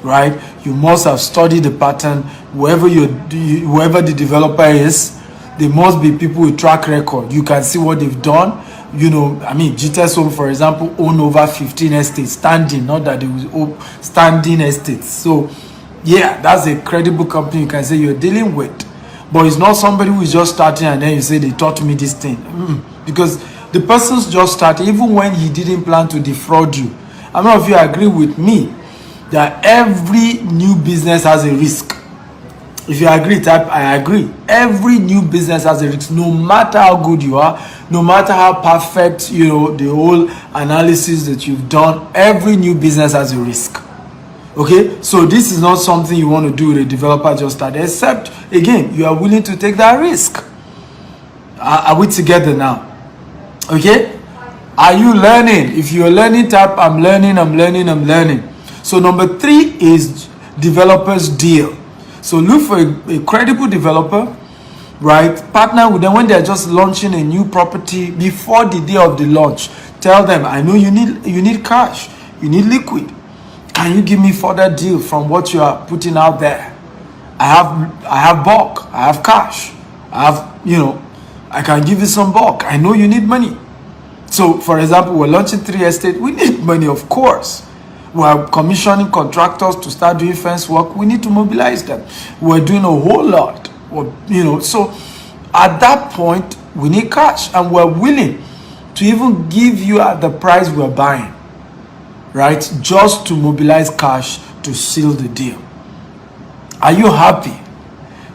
right? You must have studied the pattern. Whoever the developer is, there must be people with track record. You can see what they've done. You know, I mean, GTS Home, for example, own over 15 estates, standing, not that they was standing estates. So, yeah, that's a credible company you can say you're dealing with. But it's not somebody who is just starting and then you say they taught me this thing. Because the person's just starting, even when he didn't plan to defraud you. I don't know if you agree with me that every new business has a risk. If you agree, type I agree. Every new business has a risk, no matter how good you are, no matter how perfect, the whole analysis that you've done, every new business has a risk. Okay, so this is not something you want to do with a developer just started, except, again, you are willing to take that risk. Are we together now? Okay, are you learning? If you're learning, type I'm learning. So number 3 is developers deal. So look for a credible developer, right? Partner with them when they're just launching a new property. Before the day of the launch, tell them, I know you need cash, you need liquid. Can you give me further deal from what you are putting out there? I have bulk, I have cash, I can give you some bulk. I know you need money. So for example, we're launching 3 estates. We need money, of course. We're commissioning contractors to start doing fence work. We need to mobilize them. We're doing a whole lot. So at that point, we need cash, and we're willing to even give you at the price we're buying, right? Just to mobilize cash to seal the deal. Are you happy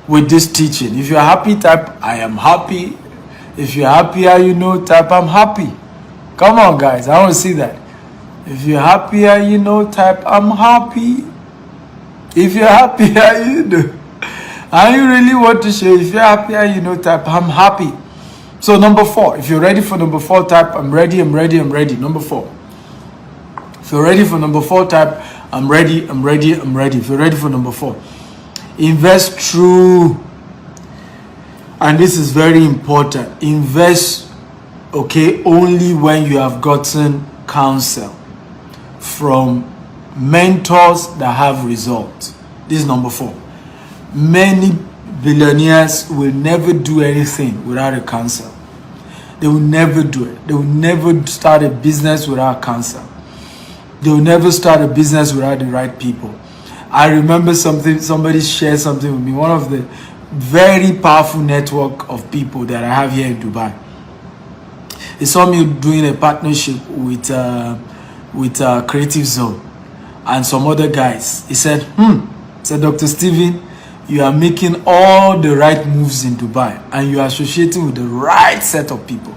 with this teaching? If you're happy, type I am happy. If you're happier, type I'm happy. Come on, guys, I want to see that. If you're happier, type I'm happy. If you're happier, I really want to share. If you're happier, type I'm happy. So number 4, if you're ready for number 4, type I'm ready, I'm ready, I'm ready. Number 4. If you're ready for number 4, type I'm ready, I'm ready, I'm ready. If you're ready for number 4, invest through, and this is very important, invest, only when you have gotten counsel from mentors that have results. This is number 4. Many billionaires will never do anything without a counsel. They will never do it. They will never start a business without counsel. They will never start a business without the right people. I remember somebody shared something with me, one of the very powerful network of people that I have here in Dubai. He saw me doing a partnership with Creative Zone and some other guys. He said, Dr. Steven, you are making all the right moves in Dubai and you are associating with the right set of people.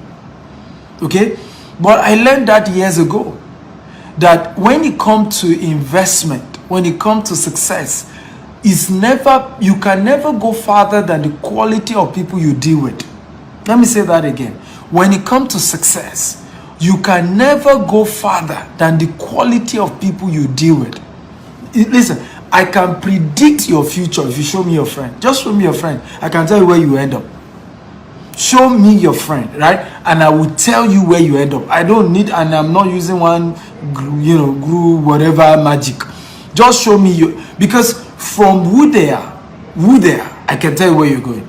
Okay? But I learned that years ago, that when it comes to investment, when it comes to success, you can never go farther than the quality of people you deal with. Let me say that again. When it comes to success, you can never go farther than the quality of people you deal with. Listen, I can predict your future if you show me your friend. Just show me your friend. I can tell you where you end up. Show me your friend, right? And I will tell you where you end up. I don't need, and I'm not using one, glue, whatever magic. Just show me you, because from who they are, I can tell you where you're going.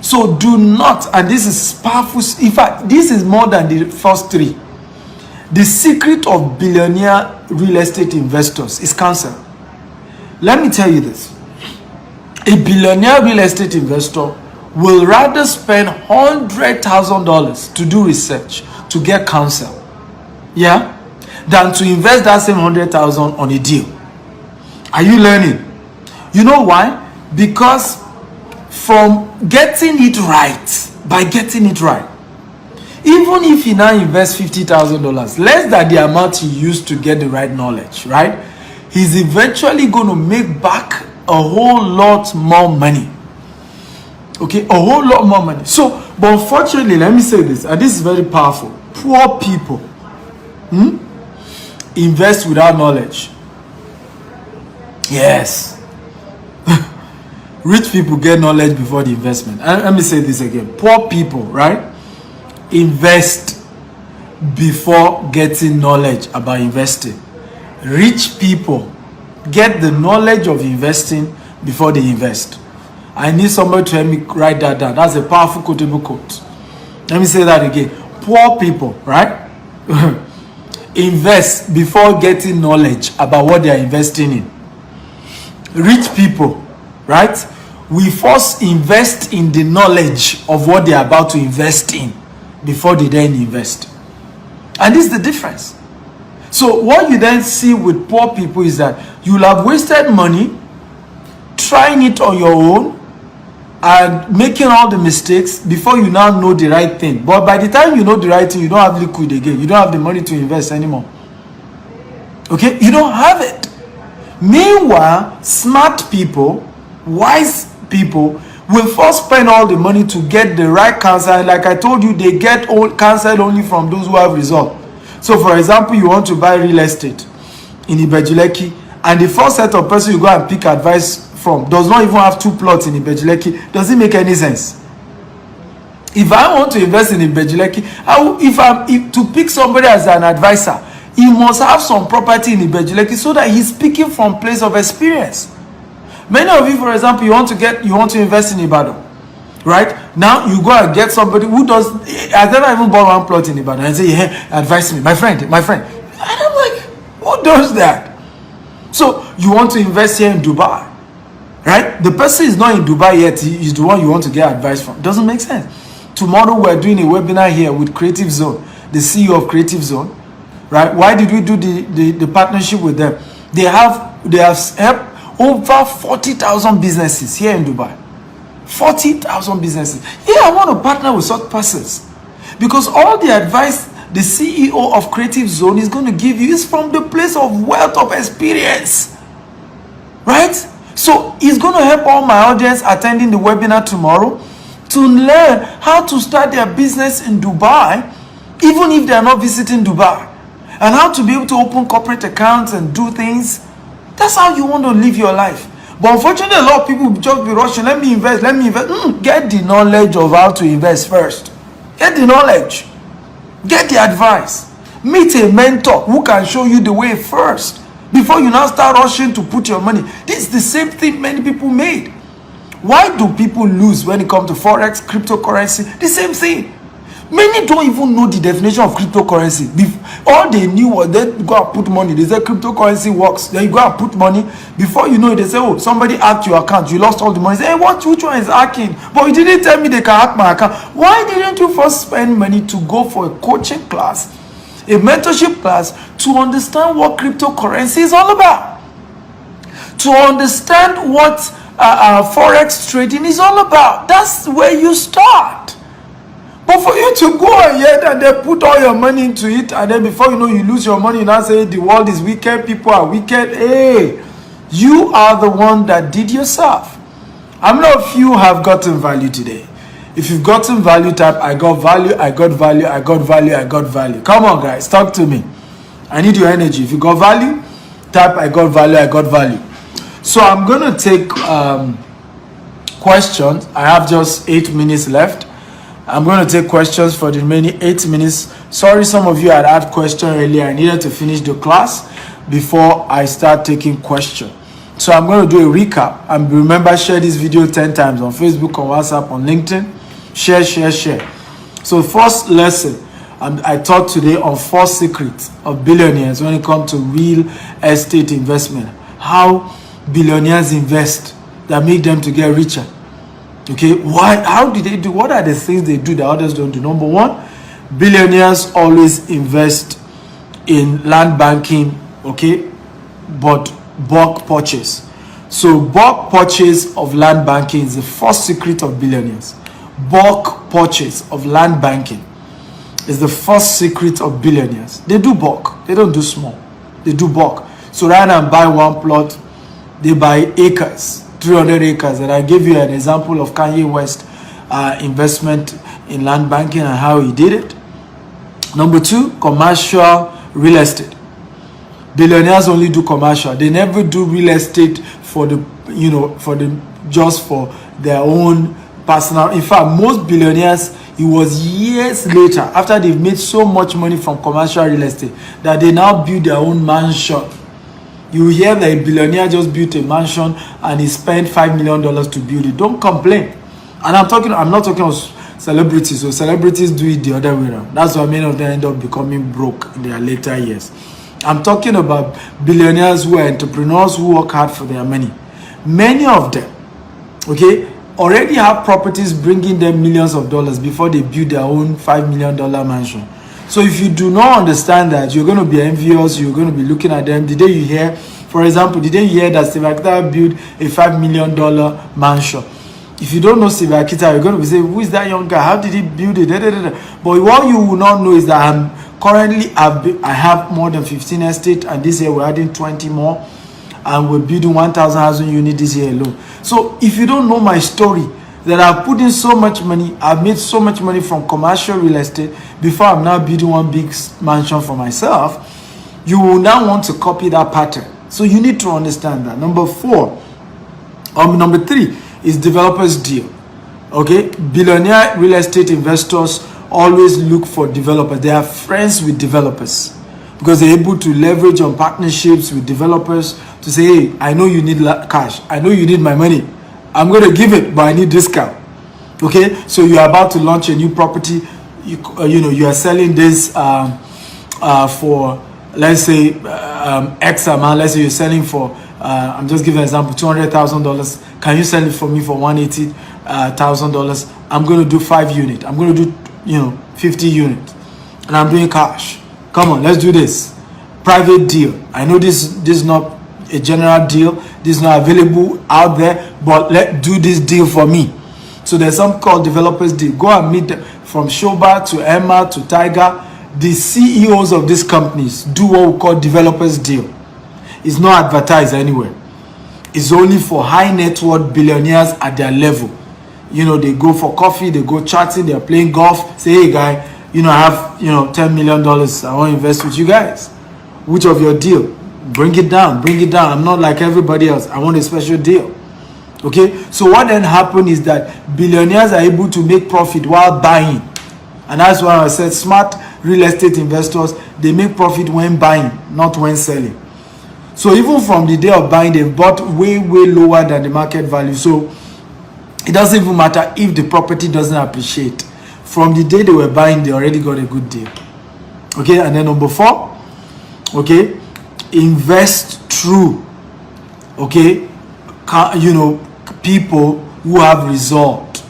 So do not, and this is powerful. In fact, this is more than the first 3. The secret of billionaire real estate investors is counsel. Let me tell you this. A billionaire real estate investor will rather spend $100,000 to do research, to get counsel, than to invest that same $100,000 on a deal. Are you learning? You know why? Because from getting it right, by getting it right, even if you now invest $50,000, less than the amount he used to get the right knowledge, right? He's eventually going to make back a whole lot more money. Okay, a whole lot more money. So, but unfortunately, let me say this, and this is very powerful. Poor people invest without knowledge. Yes. Rich people get knowledge before the investment. And let me say this again. Poor people, right, invest before getting knowledge about investing. Rich people get the knowledge of investing before they invest. I need somebody to help me write that down. That's a powerful quotable quote. Let me say that again. Poor people, right, invest before getting knowledge about what they are investing in. Rich people, right, we first invest in the knowledge of what they are about to invest in before they then invest. And this is the difference. So what you then see with poor people is that you'll have wasted money trying it on your own and making all the mistakes before you now know the right thing. But by the time you know the right thing, you don't have liquid again. You don't have the money to invest anymore. Okay? You don't have it. Meanwhile, smart people, wise people, will first spend all the money to get the right counsel. And like I told you, they get counsel only from those who have result. So for example, you want to buy real estate in Ibejuleki, and the first set of person you go and pick advice from does not even have 2 plots in Ibejuleki. Does it make any sense? If I want to invest in Ibejuleki, if to pick somebody as an advisor, he must have some property in Ibejuleki so that he's speaking from place of experience. Many of you, for example, you want to invest in Ibadan, right? Now you go and get somebody who has never even bought one plot in Ibadan and say, hey, advise me, my friend. And I'm like, who does that? So you want to invest here in Dubai, right? The person is not in Dubai yet. He's the one you want to get advice from. Doesn't make sense. Tomorrow we're doing a webinar here with Creative Zone, the CEO of Creative Zone, right? Why did we do the partnership with them? They have helped over 40,000 businesses here in Dubai. 40,000 businesses. Yeah, I want to partner with such persons, because all the advice the CEO of Creative Zone is going to give you is from the place of wealth of experience, right? So it's going to help all my audience attending the webinar tomorrow to learn how to start their business in Dubai, even if they are not visiting Dubai, and how to be able to open corporate accounts and do things. That's how you want to live your life. But unfortunately, a lot of people just be rushing. Let me invest. Get the knowledge of how to invest first. Get the knowledge. Get the advice. Meet a mentor who can show you the way first, before you now start rushing to put your money. This is the same thing many people made. Why do people lose when it comes to forex, cryptocurrency? The same thing. Many don't even know the definition of cryptocurrency. All they knew was they go and put money. They say cryptocurrency works. Then you go and put money. Before you know it, they say, oh, somebody hacked your account. You lost all the money. Say, hey, which one is hacking? But you didn't tell me they can hack my account. Why didn't you first spend money to go for a coaching class, a mentorship class, to understand what cryptocurrency is all about? To understand what forex trading is all about. That's where you start. But for you to go ahead and then put all your money into it, and then before you know, you lose your money, and now say the world is wicked, people are wicked. Hey, you are the one that did yourself. How many of you have gotten value today? If you've gotten value, type I got value, I got value, I got value, I got value. Come on, guys, talk to me. I need your energy. If you got value, type I got value, I got value. So I'm going to take questions. I have just 8 minutes left. I'm going to take questions for the remaining 8 minutes. Sorry, some of you had questions earlier. I needed to finish the class before I start taking questions. So I'm going to do a recap. And remember, share this video 10 times on Facebook, on WhatsApp, on LinkedIn. Share. So first lesson, I taught today on 4 secrets of billionaires when it comes to real estate investment. How billionaires invest that make them to get richer. Okay, why? How did they do? What are the things they do that others don't do? Number one, billionaires always invest in land banking, okay, but bulk purchase. So bulk purchase of land banking is the first secret of billionaires. Bulk purchase of land banking is the first secret of billionaires. They do bulk. They don't do small. They do bulk. So rather than buy one plot, they buy acres. 300 acres, and I gave you an example of Kanye West investment in land banking and how he did it. Number 2, commercial real estate. Billionaires only do commercial. They never do real estate for the, just for their own personal. In fact, most billionaires, it was years later, after they've made so much money from commercial real estate, that they now build their own mansion. You hear that a billionaire just built a mansion and he spent $5 million to build it. Don't complain. And I'm not talking about celebrities. So celebrities do it the other way around. That's why many of them end up becoming broke in their later years. I'm talking about billionaires who are entrepreneurs who work hard for their money. Many of them, okay, already have properties bringing them millions of dollars before they build their own $5 million mansion. So if you do not understand that, you're going to be envious, you're going to be looking at them. The day you hear, for example, the day you hear that Steve Akita built a $5 million mansion, if you don't know Steve Akita, you're going to be saying, who is that young guy? How did he build it? But what you will not know is that I have more than 15 estates, and this year we're adding 20 more, and we're building 1,000 housing units this year alone. So if you don't know my story, that I've put in so much money, I've made so much money from commercial real estate before I'm now building one big mansion for myself, you will now want to copy that pattern. So you need to understand that. Number 3 is developers deal. Okay, billionaire real estate investors always look for developers. They are friends with developers because they're able to leverage on partnerships with developers to say, hey, I know you need cash. I know you need my money. I'm going to give it, but I need discount. Okay, so you're about to launch a new property. You are selling this for let's say X amount. Let's say you're selling for, I'm just giving an example, $200,000. Can you sell it for me for $180,000? I'm going to do 5 units. I'm going to do 50 units, and I'm doing cash. Come on, let's do this. Private deal. I know this is not a general deal. This is not available out there, but let's do this deal for me. So there's something called developers deal. Go and meet them, from Shoba to Emma to Tiger. The CEOs of these companies do what we call developers deal. It's not advertised anywhere. It's only for high net worth billionaires at their level. They go for coffee, they go chatting, they're playing golf. Say, hey guy, I have $10 million. I want to invest with you guys. Which of your deal? Bring it down. I'm not like everybody else. I want a special deal. Okay, so what then happened is that billionaires are able to make profit while buying. And that's why I said smart real estate investors, they make profit when buying, not when selling. So even from the day of buying, they've bought way lower than the market value. So it doesn't even matter if the property doesn't appreciate. From the day they were buying, they already got a good deal. Okay, and then number 4, okay, invest through, okay, people who have result,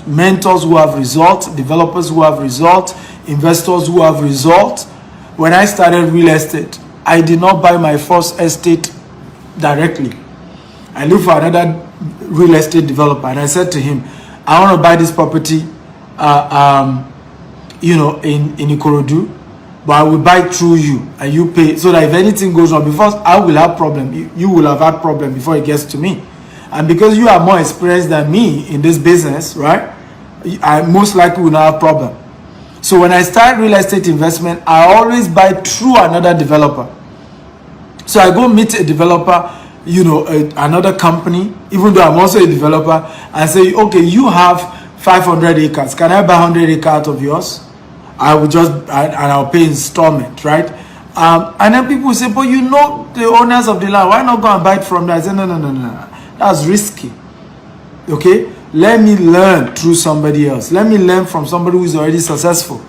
mentors who have result, developers who have result, investors who have result. When I started real estate, I did not buy my first estate directly. I looked for another real estate developer, and I said to him, I want to buy this property in Ikorodu, but I will buy through you, and you pay, so that if anything goes wrong, because I will have problem, you will have had problem before it gets to me. And because you are more experienced than me in this business, right, I most likely will not have problem. So when I start real estate investment, I always buy through another developer. So I go meet a developer, another company, even though I'm also a developer, and say, okay, you have 500 acres. Can I buy 100 acres out of yours? I will and I'll pay installment, right? And then people say, but the owners of the land, why not go and buy it from them? I say, no. That's risky. Okay? Let me learn through somebody else. Let me learn from somebody who is already successful.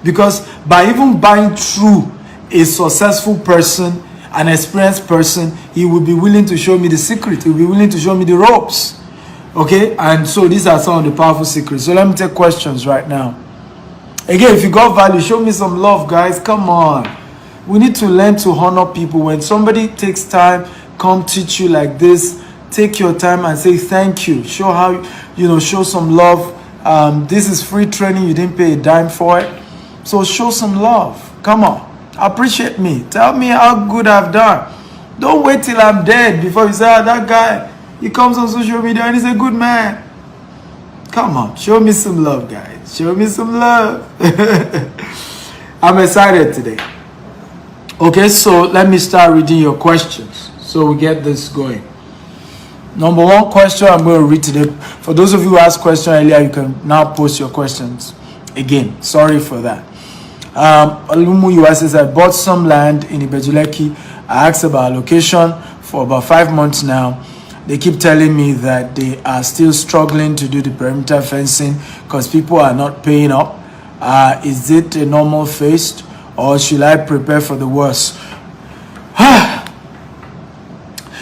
Because by even buying through a successful person, an experienced person, he will be willing to show me the secret. He will be willing to show me the ropes. Okay? And so these are some of the powerful secrets. So let me take questions right now. Again, if you got value, show me some love, guys. Come on. We need to learn to honor people. When somebody takes time, come teach you like this, take your time and say thank you. Show how, show some love. This is free training. You didn't pay a dime for it. So show some love. Come on. Appreciate me. Tell me how good I've done. Don't wait till I'm dead before you say, that guy, he comes on social media and he's a good man. Come on. Show me some love, guys. Show me some love. I'm excited today. Okay, so let me start reading your questions so we get this going. Number 1 question I'm going to read today. For those of you who asked questions earlier, you can now post your questions again. Sorry for that. Olumu US says, I bought some land in Ibejuleki. I asked about location for about 5 months now. They keep telling me that they are still struggling to do the perimeter fencing because people are not paying up. Is it a normal phase, or should I prepare for the worst?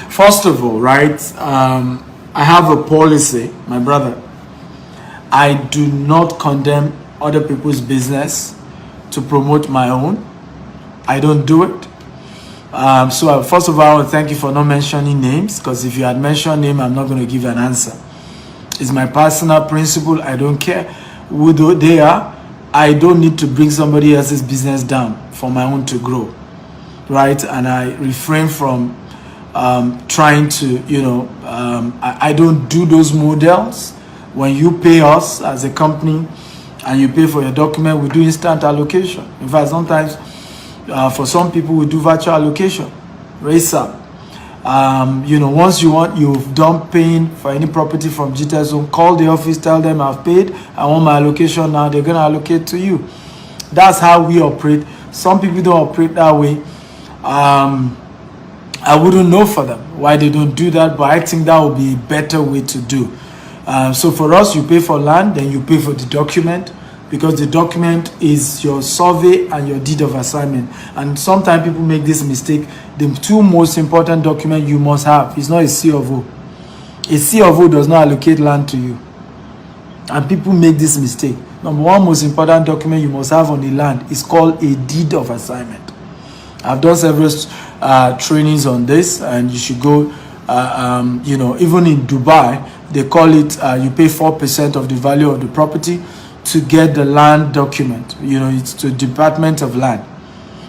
First of all, right, I have a policy, my brother. I do not condemn other people's business to promote my own. I don't do it. So first of all, I want to thank you for not mentioning names, because if you had mentioned name, I'm not going to give you an answer. It's my personal principle. I don't care who they are. I don't need to bring somebody else's business down for my own to grow, right? And I refrain from trying to, I don't do those models. When you pay us as a company and you pay for your document, we do instant allocation. In fact, sometimes for some people, we do virtual allocation, raise up. Once you've done paying for any property from GTS Zone, call the office, tell them I've paid, I want my allocation now, they're going to allocate to you. That's how we operate. Some people don't operate that way. I wouldn't know for them why they don't do that, but I think that would be a better way to do. So for us, you pay for land, then you pay for the document, because the document is your survey and your deed of assignment. And sometimes people make this mistake. The two most important documents you must have is not a C of O. A C of O does not allocate land to you. And people make this mistake. Number one most important document you must have on the land is called a deed of assignment. I've done several trainings on this, and you should go, you know, even in Dubai, they call it, you pay 4% of the value of the property to get the land document. You know, it's the Department of Land.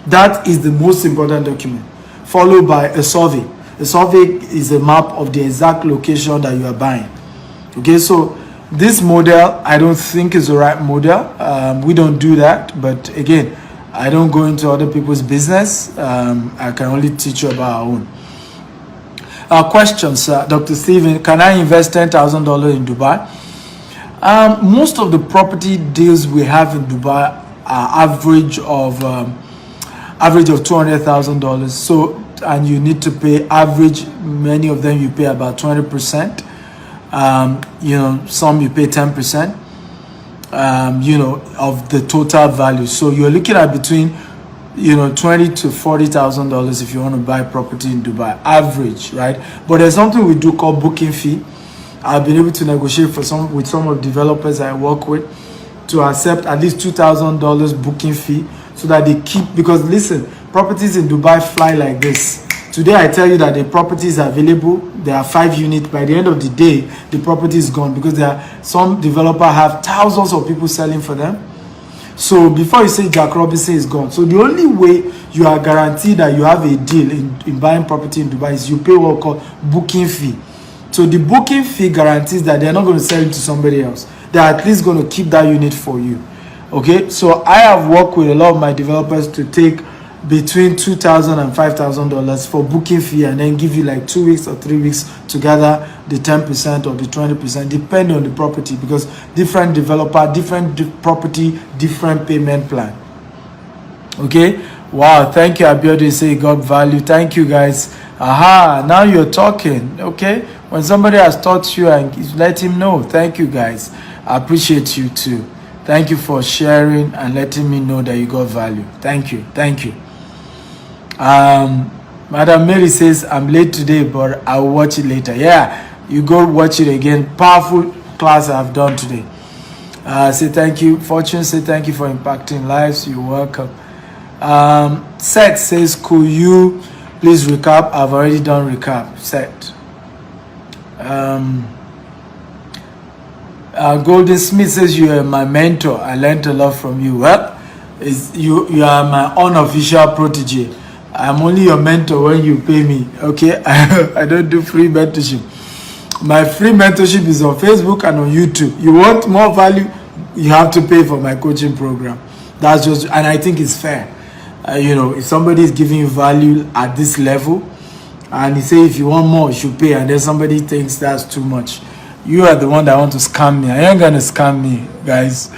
That is the most important document, followed by a survey. A survey is a map of the exact location that you are buying. Okay, so this model, I don't think is the right model. We don't do that, but again, I don't go into other people's business. I can only teach you about our own. Questions, Dr. Steven, can I invest $10,000 in Dubai? Most of the property deals we have in Dubai are average of $200,000. So, and you need to pay average. Many of them you pay about 20%. You know, some you pay 10%. You know, of the total value. So you're looking at between, you know, $20,000 to $40,000 if you want to buy property in Dubai, average, right? But there's something we do called booking fee. I've been able to negotiate with some of the developers I work with to accept at least $2,000 booking fee, so that they keep, because listen, properties in Dubai fly like this. Today I tell you that the property is available, there are 5 units. By the end of the day, the property is gone, because there are some developer have thousands of people selling for them. So before you say Jack Robinson is gone, so the only way you are guaranteed that you have a deal in buying property in Dubai is you pay what we call booking fee. So the booking fee guarantees that they're not going to sell it to somebody else. They're at least going to keep that unit for you. Okay, so I have worked with a lot of my developers to take between $2,000 and $5,000 for booking fee, and then give you like 2 weeks or 3 weeks to gather the 10% or the 20%, depending on the property, because different developer, different property, different payment plan. Okay, wow, thank you, Abiodun. Say God value. Thank you, guys. Aha, now you're talking. Okay, when somebody has taught you, and let him know. Thank you, guys. I appreciate you too. Thank you for sharing and letting me know that you got value. Thank you. Thank you. Madam Mary says, I'm late today, but I'll watch it later. Yeah, you go watch it again. Powerful class I've done today. Say thank you. Fortune, say thank you for impacting lives. You're welcome. Seth says, could you please recap? I've already done recap. Seth. Golden Smith says, you are my mentor. I learned a lot from you. Well, you are my unofficial protege. I'm only your mentor when you pay me. Okay, I don't do free mentorship. My free mentorship is on Facebook and on YouTube. You want more value, you have to pay for my coaching program. That's just, and I think it's fair. You know, if somebody is giving you value at this level, and he say if you want more, you should pay, and then somebody thinks that's too much, you are the one that want to scam me. I ain't gonna scam me, guys.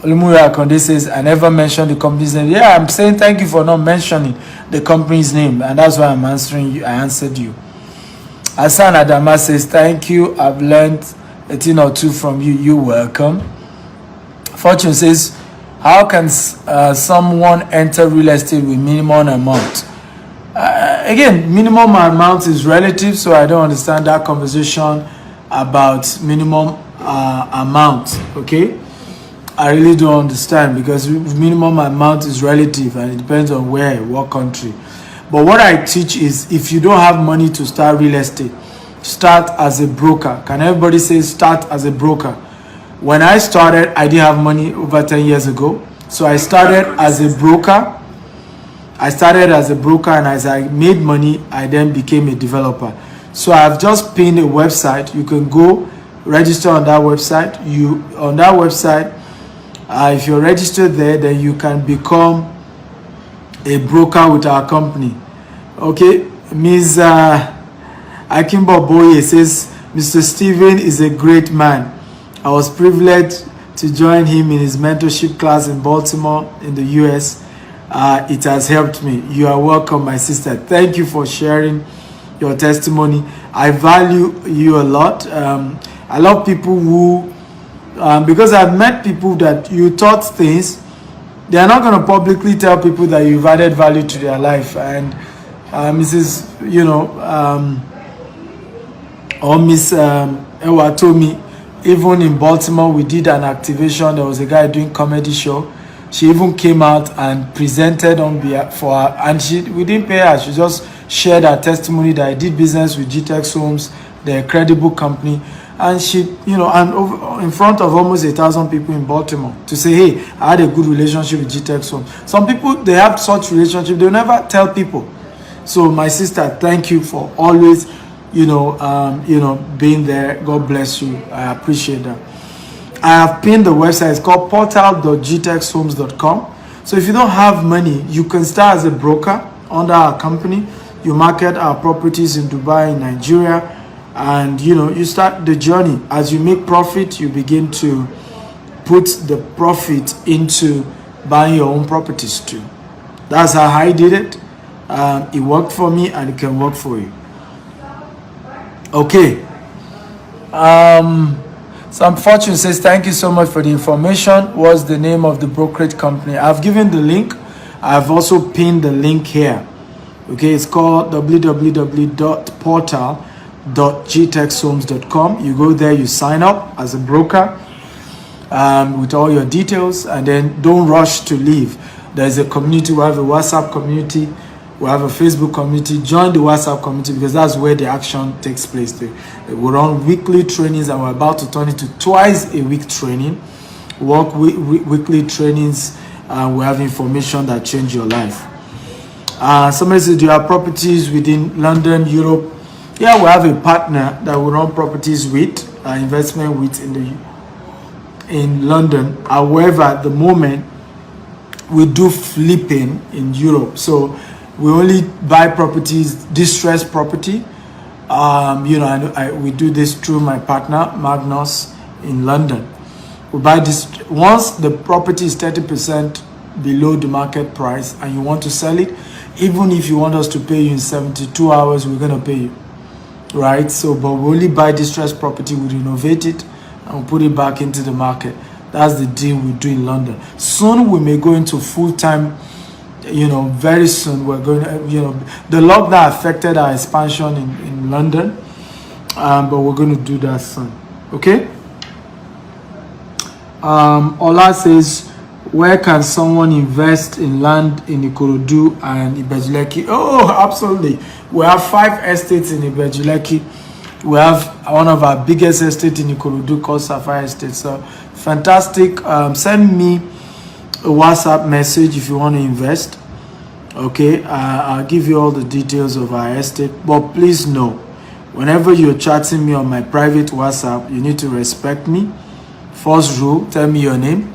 Olumuya Akonde says, I never mentioned the company's name. Yeah, I'm saying thank you for not mentioning the company's name, and that's why I'm answering you. I answered you. Hassan Adama says, thank you. I've learned a thing or two from you. You're welcome. Fortune says, how can someone enter real estate with minimum amount? Again, minimum amount is relative, so I don't understand that conversation about minimum amount. Okay, I really don't understand, because minimum amount is relative and it depends on where, what country. But what I teach is, if you don't have money to start real estate, start as a broker. Can everybody say start as a broker? When I started, I didn't have money over 10 years ago, so I started as a broker. And as I made money, I then became a developer. So I've just pinned a website. You can go register on that website. If you're registered there, then you can become a broker with our company. Okay, Ms. Akimbo Boye says, Mr. Steven is a great man. I was privileged to join him in his mentorship class in Baltimore in the US. It has helped me. You are welcome, my sister. Thank you for sharing your testimony. I value you a lot. I love people who because I've met people that you taught things, they are not going to publicly tell people that you've added value to their life. And Mrs. Or Miss Ewa told me, even in Baltimore, we did an activation. There was a guy doing comedy show. She even came out and presented on behalf for her, and we didn't pay her. She just shared her testimony that I did business with GTEX Homes, they're a credible company, and she, in front of almost 1,000 people in Baltimore, to say, hey, I had a good relationship with GTEX Homes. Some people, they have such relationship, they'll never tell people. So my sister, thank you for always, being there. God bless you. I appreciate that. I have pinned the website. It's called portal.gtexhomes.com. So if you don't have money, you can start as a broker under our company. You market our properties in Dubai, in Nigeria, and you start the journey. As you make profit, you begin to put the profit into buying your own properties too. That's how I did it. It worked for me, and it can work for you. Okay. Some Fortune says, thank you so much for the information. What's the name of the brokerage company? I've given the link. I've also pinned the link here. Okay, it's called www.portal.gtexhomes.com. You go there, you sign up as a broker with all your details, and then don't rush to leave. There's a community. We have a WhatsApp community. We have a Facebook community. Join the WhatsApp community, because that's where the action takes place. We run weekly trainings, and we're about to turn it to twice a week training. Weekly trainings, we have information that change your life. Somebody said, do you have properties within London, Europe? Yeah, we have a partner that we run properties with, investment with in London. However, at the moment, we do flipping in Europe. So we only buy properties, distressed property. We do this through my partner, Magnus, in London. We buy this, once the property is 30% below the market price and you want to sell it, even if you want us to pay you in 72 hours, we're going to pay you. Right? So, but we only buy distressed property, we renovate it, and we put it back into the market. That's the deal we do in London. Soon we may go into full-time. Very soon we're going to, the lockdown affected our expansion in London, but we're going to do that soon. Okay. Ola says, where can someone invest in land in Ikorodu and Ibejuleki? Oh, absolutely. We have 5 estates in Ibejuleki. We have one of our biggest estates in Ikorodu called Sapphire Estate. So fantastic. Send me a WhatsApp message if you want to invest. Okay, I'll give you all the details of our estate. But please know, whenever you're chatting me on my private WhatsApp, you need to respect me. First rule, tell me your name.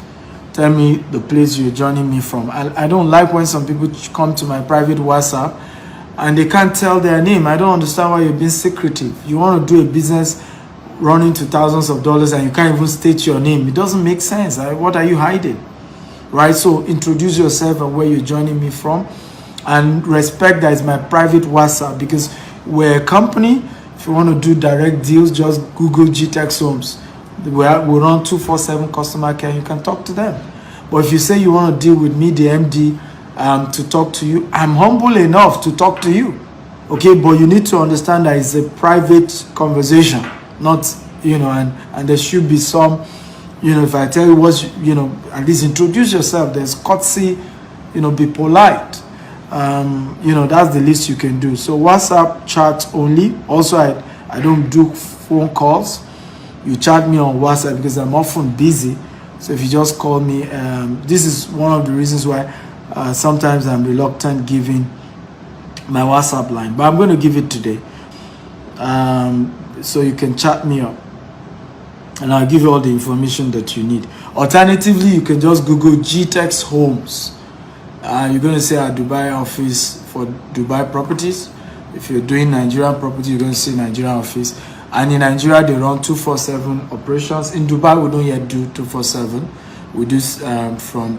Tell me the place you're joining me from. I don't like when some people come to my private WhatsApp and they can't tell their name. I don't understand why you're being secretive. You want to do a business running to thousands of dollars and you can't even state your name. It doesn't make sense. What are you hiding? Right? So introduce yourself and where you're joining me from, and respect that it's my private WhatsApp, because we're a company. If you want to do direct deals, just Google GTEX Homes. We run 24/7 customer care. You can talk to them. But if you say you want to deal with me, the MD, to talk to you, I'm humble enough to talk to you. Okay, but you need to understand that it's a private conversation, not, and there should be some, if I tell you what, at least introduce yourself. There's courtesy, be polite. That's the least you can do. So WhatsApp chat only. Also, I don't do phone calls. You chat me on WhatsApp because I'm often busy. So if you just call me, this is one of the reasons why sometimes I'm reluctant giving my WhatsApp line, but I'm going to give it today. So you can chat me up and I'll give you all the information that you need. Alternatively, you can just Google GTEX Homes. You're going to see our Dubai office for Dubai properties. If you're doing Nigerian property, you're going to see Nigerian office. And in Nigeria, they run 24/7 operations. In Dubai, we don't yet do 24/7. We do from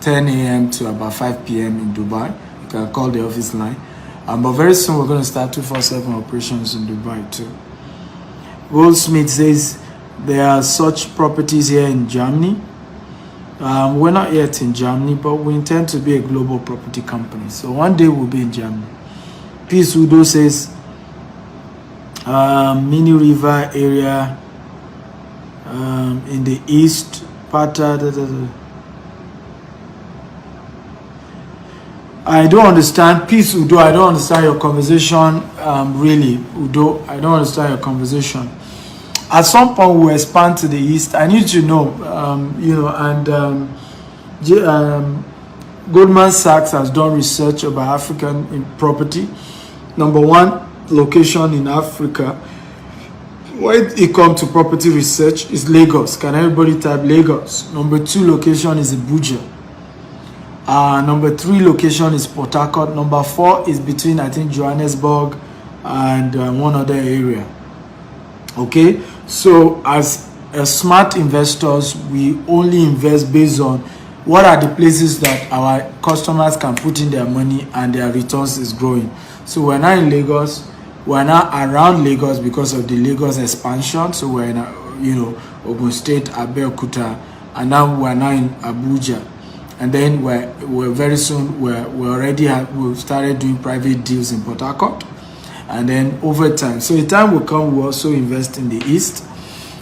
10 a.m. to about 5 p.m. in Dubai. You can call the office line. But very soon, we're going to start 24/7 operations in Dubai too. Goldsmith says, There are such properties here in Germany. We're not yet in Germany, but we intend to be a global property company. So one day we'll be in Germany. Peace Udo says, Mini River area in the east, Pata. I don't understand. Peace Udo, I don't understand your conversation. Really, Udo, I don't understand your conversation. At some point, we'll expand to the east. I need to know, Goldman Sachs has done research about African property. Number one location in Africa, when it comes to property research, is Lagos. Can everybody type Lagos? Number two location is Abuja. Number three location is Port Harcourt. Number four is between, I think, Johannesburg and one other area. Okay, so as smart investors, we only invest based on what are the places that our customers can put in their money and their returns is growing. So we're not in Lagos, we're not around Lagos because of the Lagos expansion. So we're in, Ogun State, Abeokuta, and now we're now in Abuja. And then we're very soon we've started doing private deals in Port Harcourt. And then over time, so the time will come, we'll also invest in the east,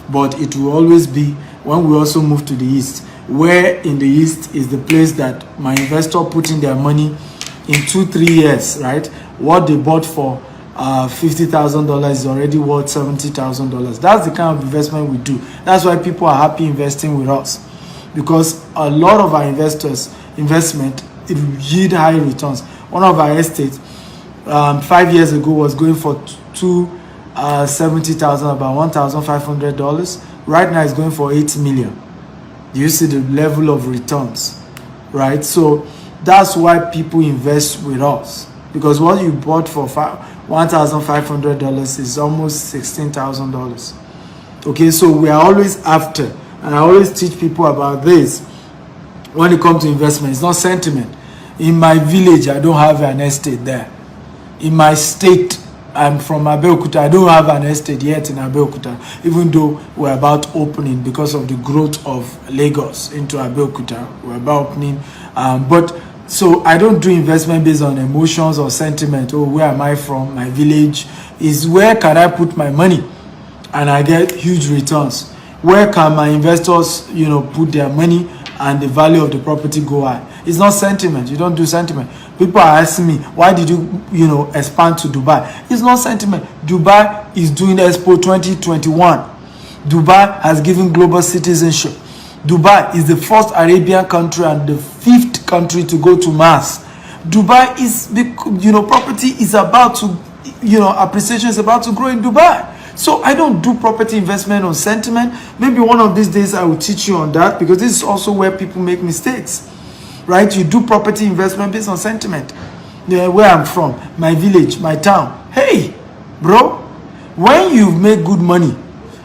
but it will always be when we also move to the east, where in the east is the place that my investor put in their money in 2-3 years, right? What they bought for $50,000 is already worth $70,000. That's the kind of investment we do. That's why people are happy investing with us, because a lot of our investment, it will yield high returns. One of our estates 5 years ago was going for $70,000, about $1,500. Right now it's going for $8 million. Do you see the level of returns, right? So that's why people invest with us, because what you bought for $1,500 is almost $16,000. Okay, so we are always after, and I always teach people about this when it comes to investment. It's not sentiment. In my village, I don't have an estate there. In my state, I'm from Abeokuta. I don't have an estate yet in Abeokuta, even though we're about opening because of the growth of Lagos into Abeokuta. We're about opening. But so I don't do investment based on emotions or sentiment. Oh, where am I from? My village is where can I put my money and I get huge returns? Where can my investors, put their money and the value of the property go high? It's not sentiment. You don't do sentiment. People are asking me, why did you, expand to Dubai? It's not sentiment. Dubai is doing Expo 2021. Dubai has given global citizenship. Dubai is the first Arabian country and the 5th country to go to Mars. Dubai is, property is about to, appreciation is about to grow in Dubai. So I don't do property investment on sentiment. Maybe one of these days I will teach you on that, because this is also where people make mistakes, right? You do property investment based on sentiment. Where I'm from, my village, my town. Hey, bro, when you make good money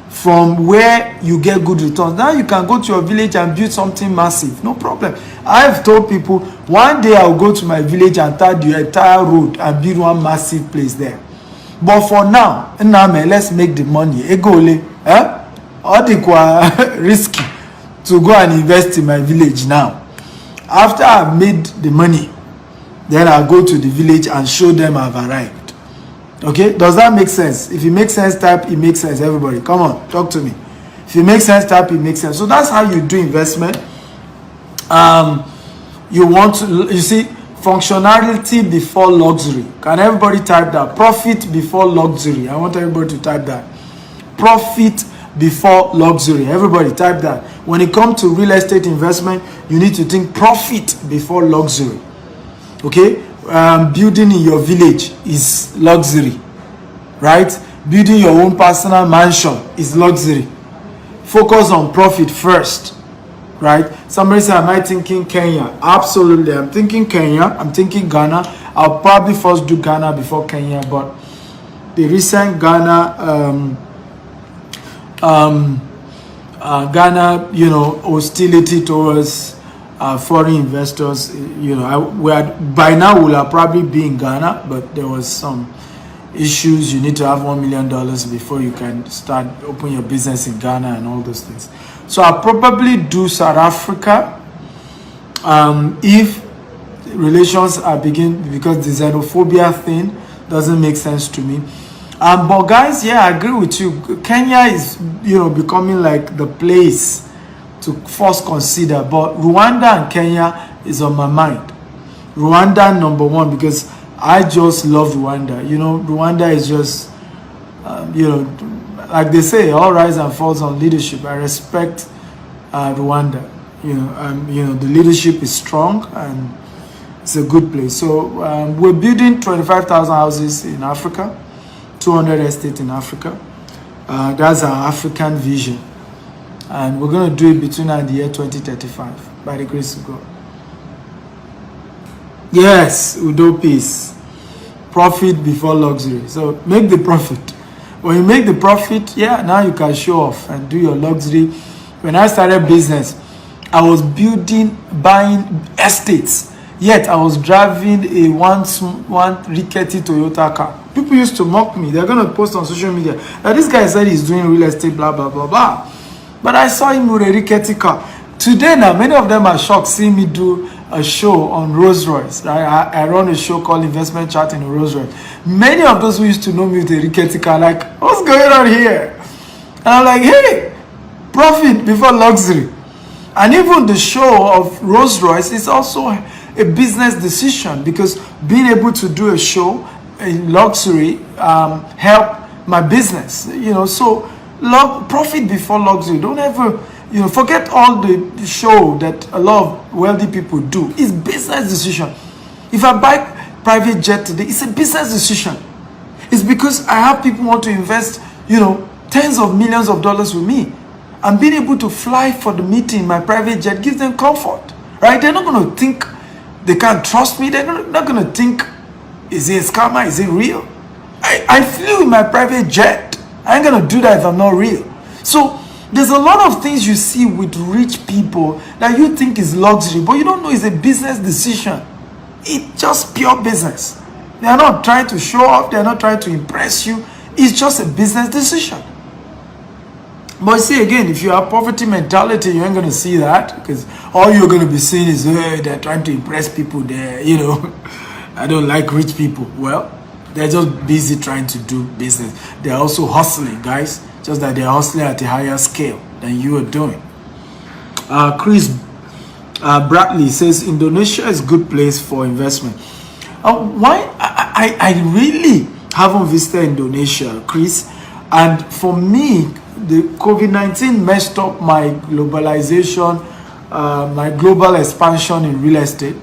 from where you get good returns, now you can go to your village and build something massive. No problem. I've told people, one day I'll go to my village and start the entire road and build one massive place there. But for now, let's make the money. All the risky to go and invest in my village now. After I've made the money, then I'll go to the village and show them I've arrived. Okay? Does that make sense? If it makes sense, type it makes sense. Everybody, come on, talk to me. If it makes sense, type it makes sense. So that's how you do investment. You want to, you see, functionality before luxury. Can everybody type that? Profit before luxury. I want everybody to type that. Profit before luxury. Everybody type that. When it comes to real estate investment, you need to think profit before luxury. Okay? Building in your village is luxury, right? Building your own personal mansion is luxury. Focus on profit first, right? Somebody said, am I thinking Kenya? Absolutely, I'm thinking Kenya. I'm thinking Ghana. I'll probably first do Ghana before Kenya, but the recent Ghana, hostility towards foreign investors, by now we'll probably be in Ghana, but there was some issues. You need to have $1 million before you can start open your business in Ghana and all those things. So I'll probably do South Africa if relations are because the xenophobia thing doesn't make sense to me. But guys, yeah, I agree with you. Kenya is, becoming like the place to first consider. But Rwanda and Kenya is on my mind. Rwanda number one, because I just love Rwanda. Rwanda is just, like they say, all rise and falls on leadership. I respect Rwanda. The leadership is strong and it's a good place. So we're building 25,000 houses in Africa, 200 estates in Africa. That's our African vision. And we're going to do it between the year 2035, by the grace of God. Yes, Udo peace. Profit before luxury. So make the profit. When you make the profit, yeah, now you can show off and do your luxury. When I started business, I was buying estates. Yet I was driving a one rickety Toyota car. People used to mock me. They're going to post on social media that this guy said he's doing real estate, blah, blah, blah, blah. But I saw him with a rickety car. Today now, many of them are shocked seeing me do a show on Rolls Royce. Right? I run a show called Investment Chat in Rolls Royce. Many of those who used to know me with a rickety car, like, what's going on here? And I'm like, hey, profit before luxury. And even the show of Rolls Royce is also a business decision, because being able to do a show in luxury help my business. So profit before luxury. Don't ever, forget all the show that a lot of wealthy people do. It's business decision. If I buy private jet today, it's a business decision. It's because I have people want to invest, tens of millions of dollars with me. And being able to fly for the meeting in my private jet gives them comfort, right? They're not going to think they can't trust me. They're not going to think, is it a scammer? Is it real? I flew in my private jet. I ain't going to do that if I'm not real. So there's a lot of things you see with rich people that you think is luxury, but you don't know it's a business decision. It's just pure business. They're not trying to show off. They're not trying to impress you. It's just a business decision. But see, again, if you have poverty mentality, you ain't going to see that, because all you're going to be seeing is, they're trying to impress people there, I don't like rich people. Well, they're just busy trying to do business. They're also hustling, guys, just that they're hustling at a higher scale than you are doing. Chris Bradley says, Indonesia is a good place for investment. Why? I really haven't visited Indonesia, Chris. And for me, the COVID-19 messed up my globalization, my global expansion in real estate.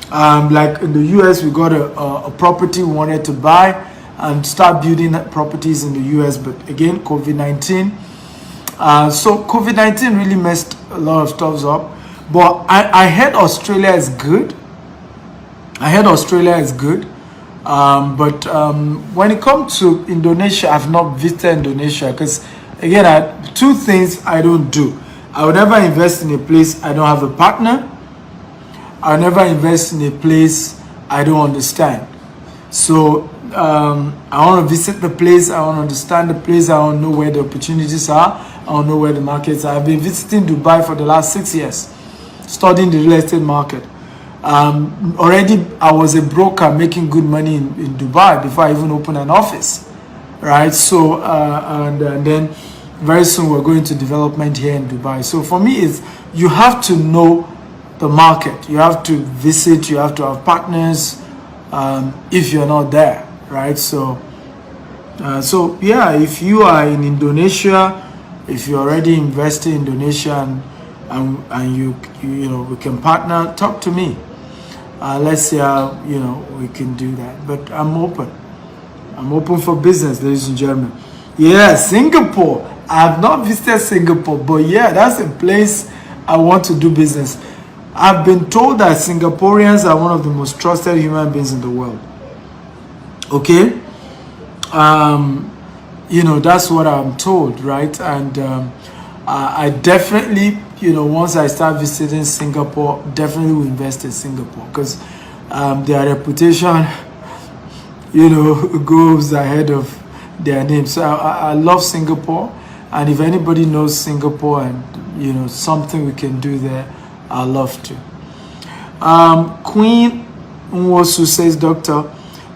Like in the US, we got a property we wanted to buy and start building properties in the US. But again, COVID-19. So COVID-19 really messed a lot of stuff up. But I heard Australia is good. But when it comes to Indonesia, I've not visited Indonesia because, again, two things I don't do. I would never invest in a place I don't have a partner. I'll never invest in a place I don't understand. So I want to visit the place. I want to understand the place. I want to know where the opportunities are. I want to know where the markets are. I've been visiting Dubai for the last 6 years, studying the real estate market. Already I was a broker making good money in Dubai before I even opened an office, right? So and then very soon we're going to development here in Dubai. So for me, it's you have to know the market. You have to visit. You have to have partners if you're not there, right? So so yeah, if you are in Indonesia, if you already invested in Indonesia and you know we can partner, talk to me. Let's see how we can do that. But I'm open for business, ladies and gentlemen. Yeah, Singapore. I have not visited Singapore, but yeah, that's a place I want to do business. I've been told that Singaporeans are one of the most trusted human beings in the world. Okay, that's what I'm told, right? And I definitely, once I start visiting Singapore, definitely will invest in Singapore because their reputation, goes ahead of their name. So I love Singapore, and if anybody knows Singapore and something we can do there, I love to. Queen Nwosu says, Doctor,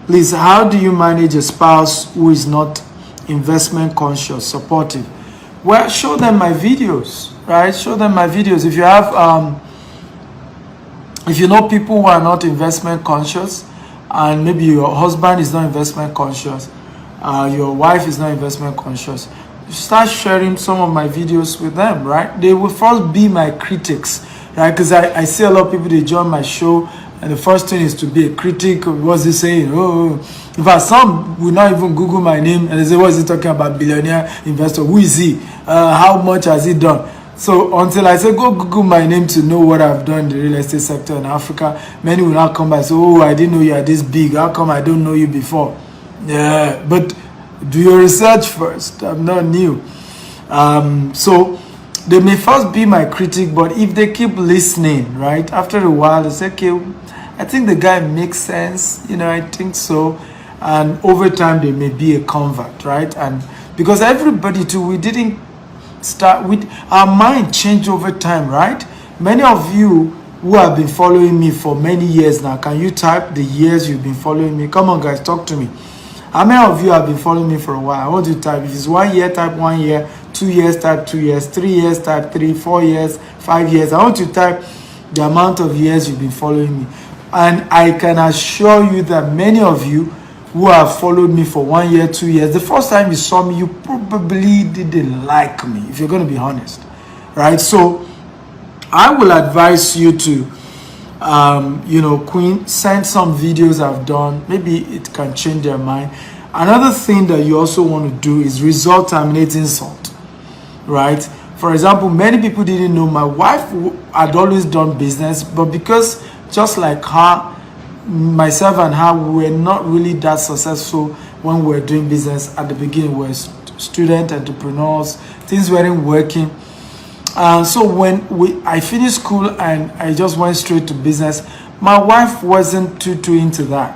please, how do you manage a spouse who is not investment conscious, supportive? Well, show them my videos, right? Show them my videos. If you have, if you know people who are not investment conscious, and maybe your husband is not investment conscious, your wife is not investment conscious, start sharing some of my videos with them, right? They will first be my critics, right? Because I see a lot of people, they join my show, and the first thing is to be a critic. What's he saying? Oh, in fact, some will not even Google my name, and they say, what is he talking about? Billionaire investor. Who is he? How much has he done? So until I say, go Google my name to know what I've done in the real estate sector in Africa, many will not come back and say, oh, I didn't know you are this big. How come I don't know you before? Yeah, but do your research first. I'm not new. So they may first be my critic, but if they keep listening, right, after a while, they say, okay, I think the guy makes sense. I think so. And over time, they may be a convert, right? And because everybody too, we didn't start with, our mind changed over time, right? Many of you who have been following me for many years now, can you type the years you've been following me? Come on, guys, talk to me. How many of you have been following me for a while? I want you to type. If it's 1 year, type 1 year. 2 years, type 2 years. 3 years, type 3. 4 years, 5 years. I want you to type the amount of years you've been following me. And I can assure you that many of you who have followed me for 1 year, 2 years, the first time you saw me, you probably didn't like me, if you're going to be honest, right? So I will advise you to, Queen, send some videos I've done. Maybe it can change their mind. Another thing that you also want to do is result terminate insult, right? For example, many people didn't know my wife had always done business, but because just like her, myself and her, we were not really that successful when we were doing business at the beginning. We were student entrepreneurs, things weren't working. So when I finished school and I just went straight to business, my wife wasn't too into that.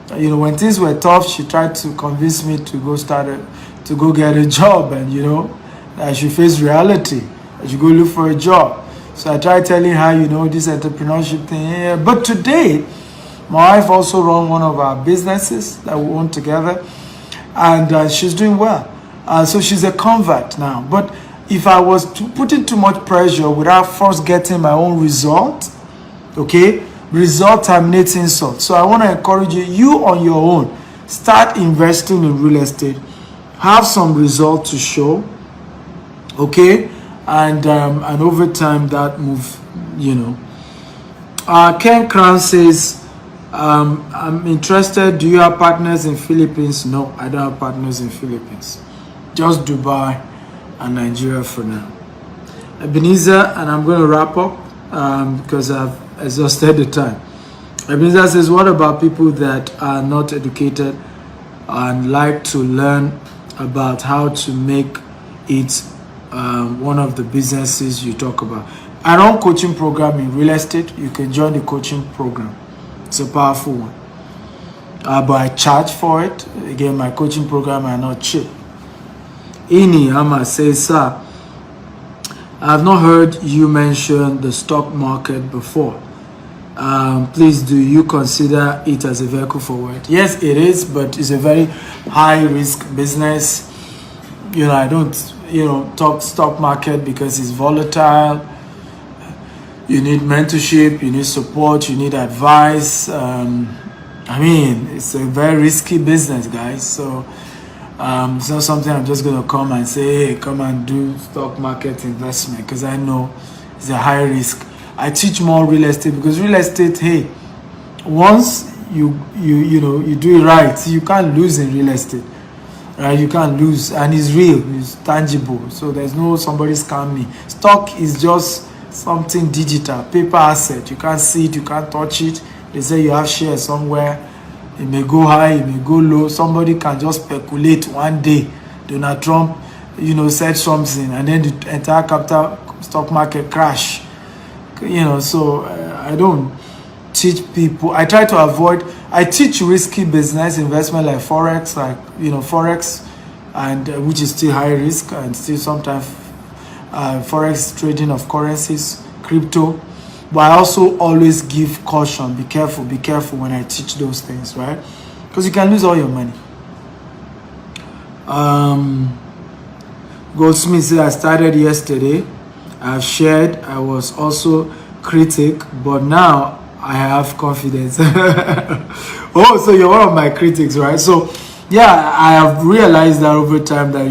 When things were tough, she tried to convince me to go get a job, and I should face reality. I should go look for a job. So I tried telling her, this entrepreneurship thing. Yeah. But today, my wife also runs one of our businesses that we own together, and she's doing well. So she's a convert now. But if I was to put in too much pressure without first getting my own result, okay, result terminates insult. So I want to encourage you on your own, start investing in real estate, have some result to show, okay, and over time that move, Ken Crown says, I'm interested. Do you have partners in Philippines? No, I don't have partners in Philippines. Just Dubai and Nigeria for now. Ebenezer, and I'm going to wrap up because I've exhausted the time. Ebenezer says, what about people that are not educated and like to learn about how to make it one of the businesses you talk about? I run coaching program in real estate. You can join the coaching program. It's a powerful one. But I charge for it. Again, my coaching program are not cheap. Ini Hama says, sir, I have not heard you mention the stock market before. Please, do you consider it as a vehicle for wealth? Yes, it is, but it's a very high risk business. I don't, talk stock market because it's volatile. You need mentorship, you need support, you need advice. It's a very risky business, guys. So it's not something I'm just going to come and say, hey, come and do stock market investment, because I know it's a high risk. I teach more real estate because real estate, hey, once you do it right, you can't lose in real estate, right? You can't lose, and it's real, it's tangible. So there's no somebody scam me. Stock is just something digital, paper asset. You can't see it, you can't touch it. They say you have shares somewhere. It may go high, it may go low. Somebody can just speculate one day. Donald Trump, said something, and then the entire capital stock market crash. So I don't teach people. I try to avoid. I teach risky business investment like forex, forex, and which is still high risk and still sometimes forex trading of currencies, crypto. But I also always give caution: be careful when I teach those things, right? Because you can lose all your money. Goldsmith said, I started yesterday. I've shared. I was also critic, but now I have confidence. Oh, so you're one of my critics, right? So yeah, I have realized that over time that,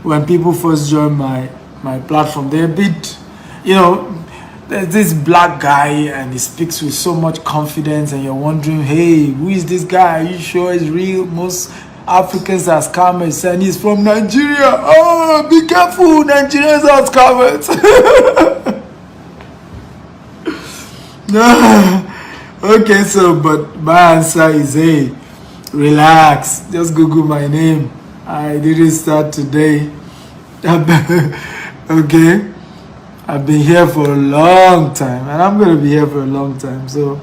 when people first join my platform, they're a bit, there's this black guy and he speaks with so much confidence, and you're wondering, hey, who is this guy? Are you sure he's real? Most Africans are scammers, and he's from Nigeria. Oh, be careful, Nigerians are scammers. Okay, so but my answer is, hey, relax. Just Google my name. I didn't start today. Okay, I've been here for a long time, and I'm gonna be here for a long time. So,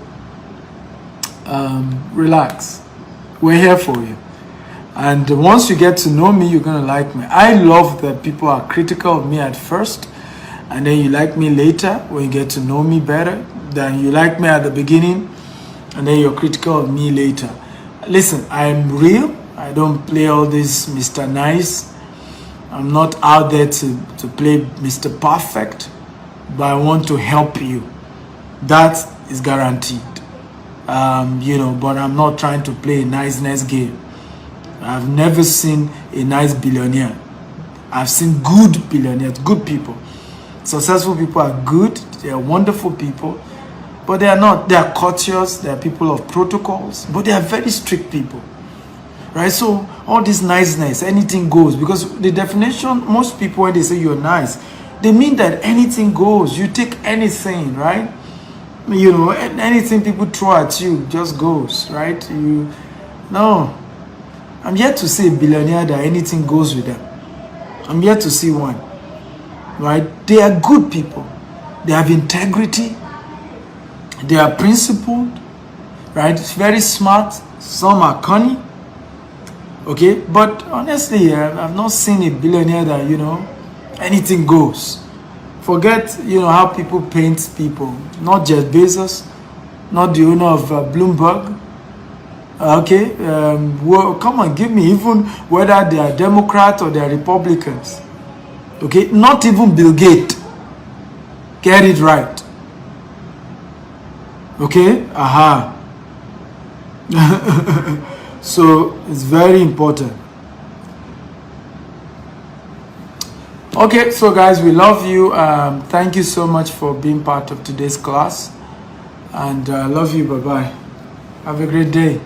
relax. We're here for you. And once you get to know me, you're gonna like me. I love that people are critical of me at first, and then you like me later when you get to know me better. Then you like me at the beginning, and then you're critical of me later. Listen, I'm real. I don't play all this Mr. Nice. I'm not out there to play Mr. Perfect, but I want to help you. That is guaranteed. But I'm not trying to play a niceness game. I've never seen a nice billionaire. I've seen good billionaires, good people. Successful people are good. They are wonderful people. But they are not. They are courteous. They are people of protocols. But they are very strict people. Right? So all this niceness, anything goes. Because the definition, most people, when they say you're nice, they mean that anything goes. You take anything, right? Anything people throw at you just goes, right? No. I'm yet to see a billionaire that anything goes with them. I'm yet to see one. Right? They are good people. They have integrity. They are principled. Right? It's very smart. Some are cunning. Okay? But honestly, I've not seen a billionaire that, anything goes. Forget, how people paint people. Not Jeff Bezos. Not the owner of Bloomberg. Okay, well, come on, give me, even whether they are Democrats or they are Republicans. Okay, not even Bill Gates. Get it right. Okay, aha. So it's very important. Okay, so guys, we love you. Thank you so much for being part of today's class, and I love you. Bye bye. Have a great day.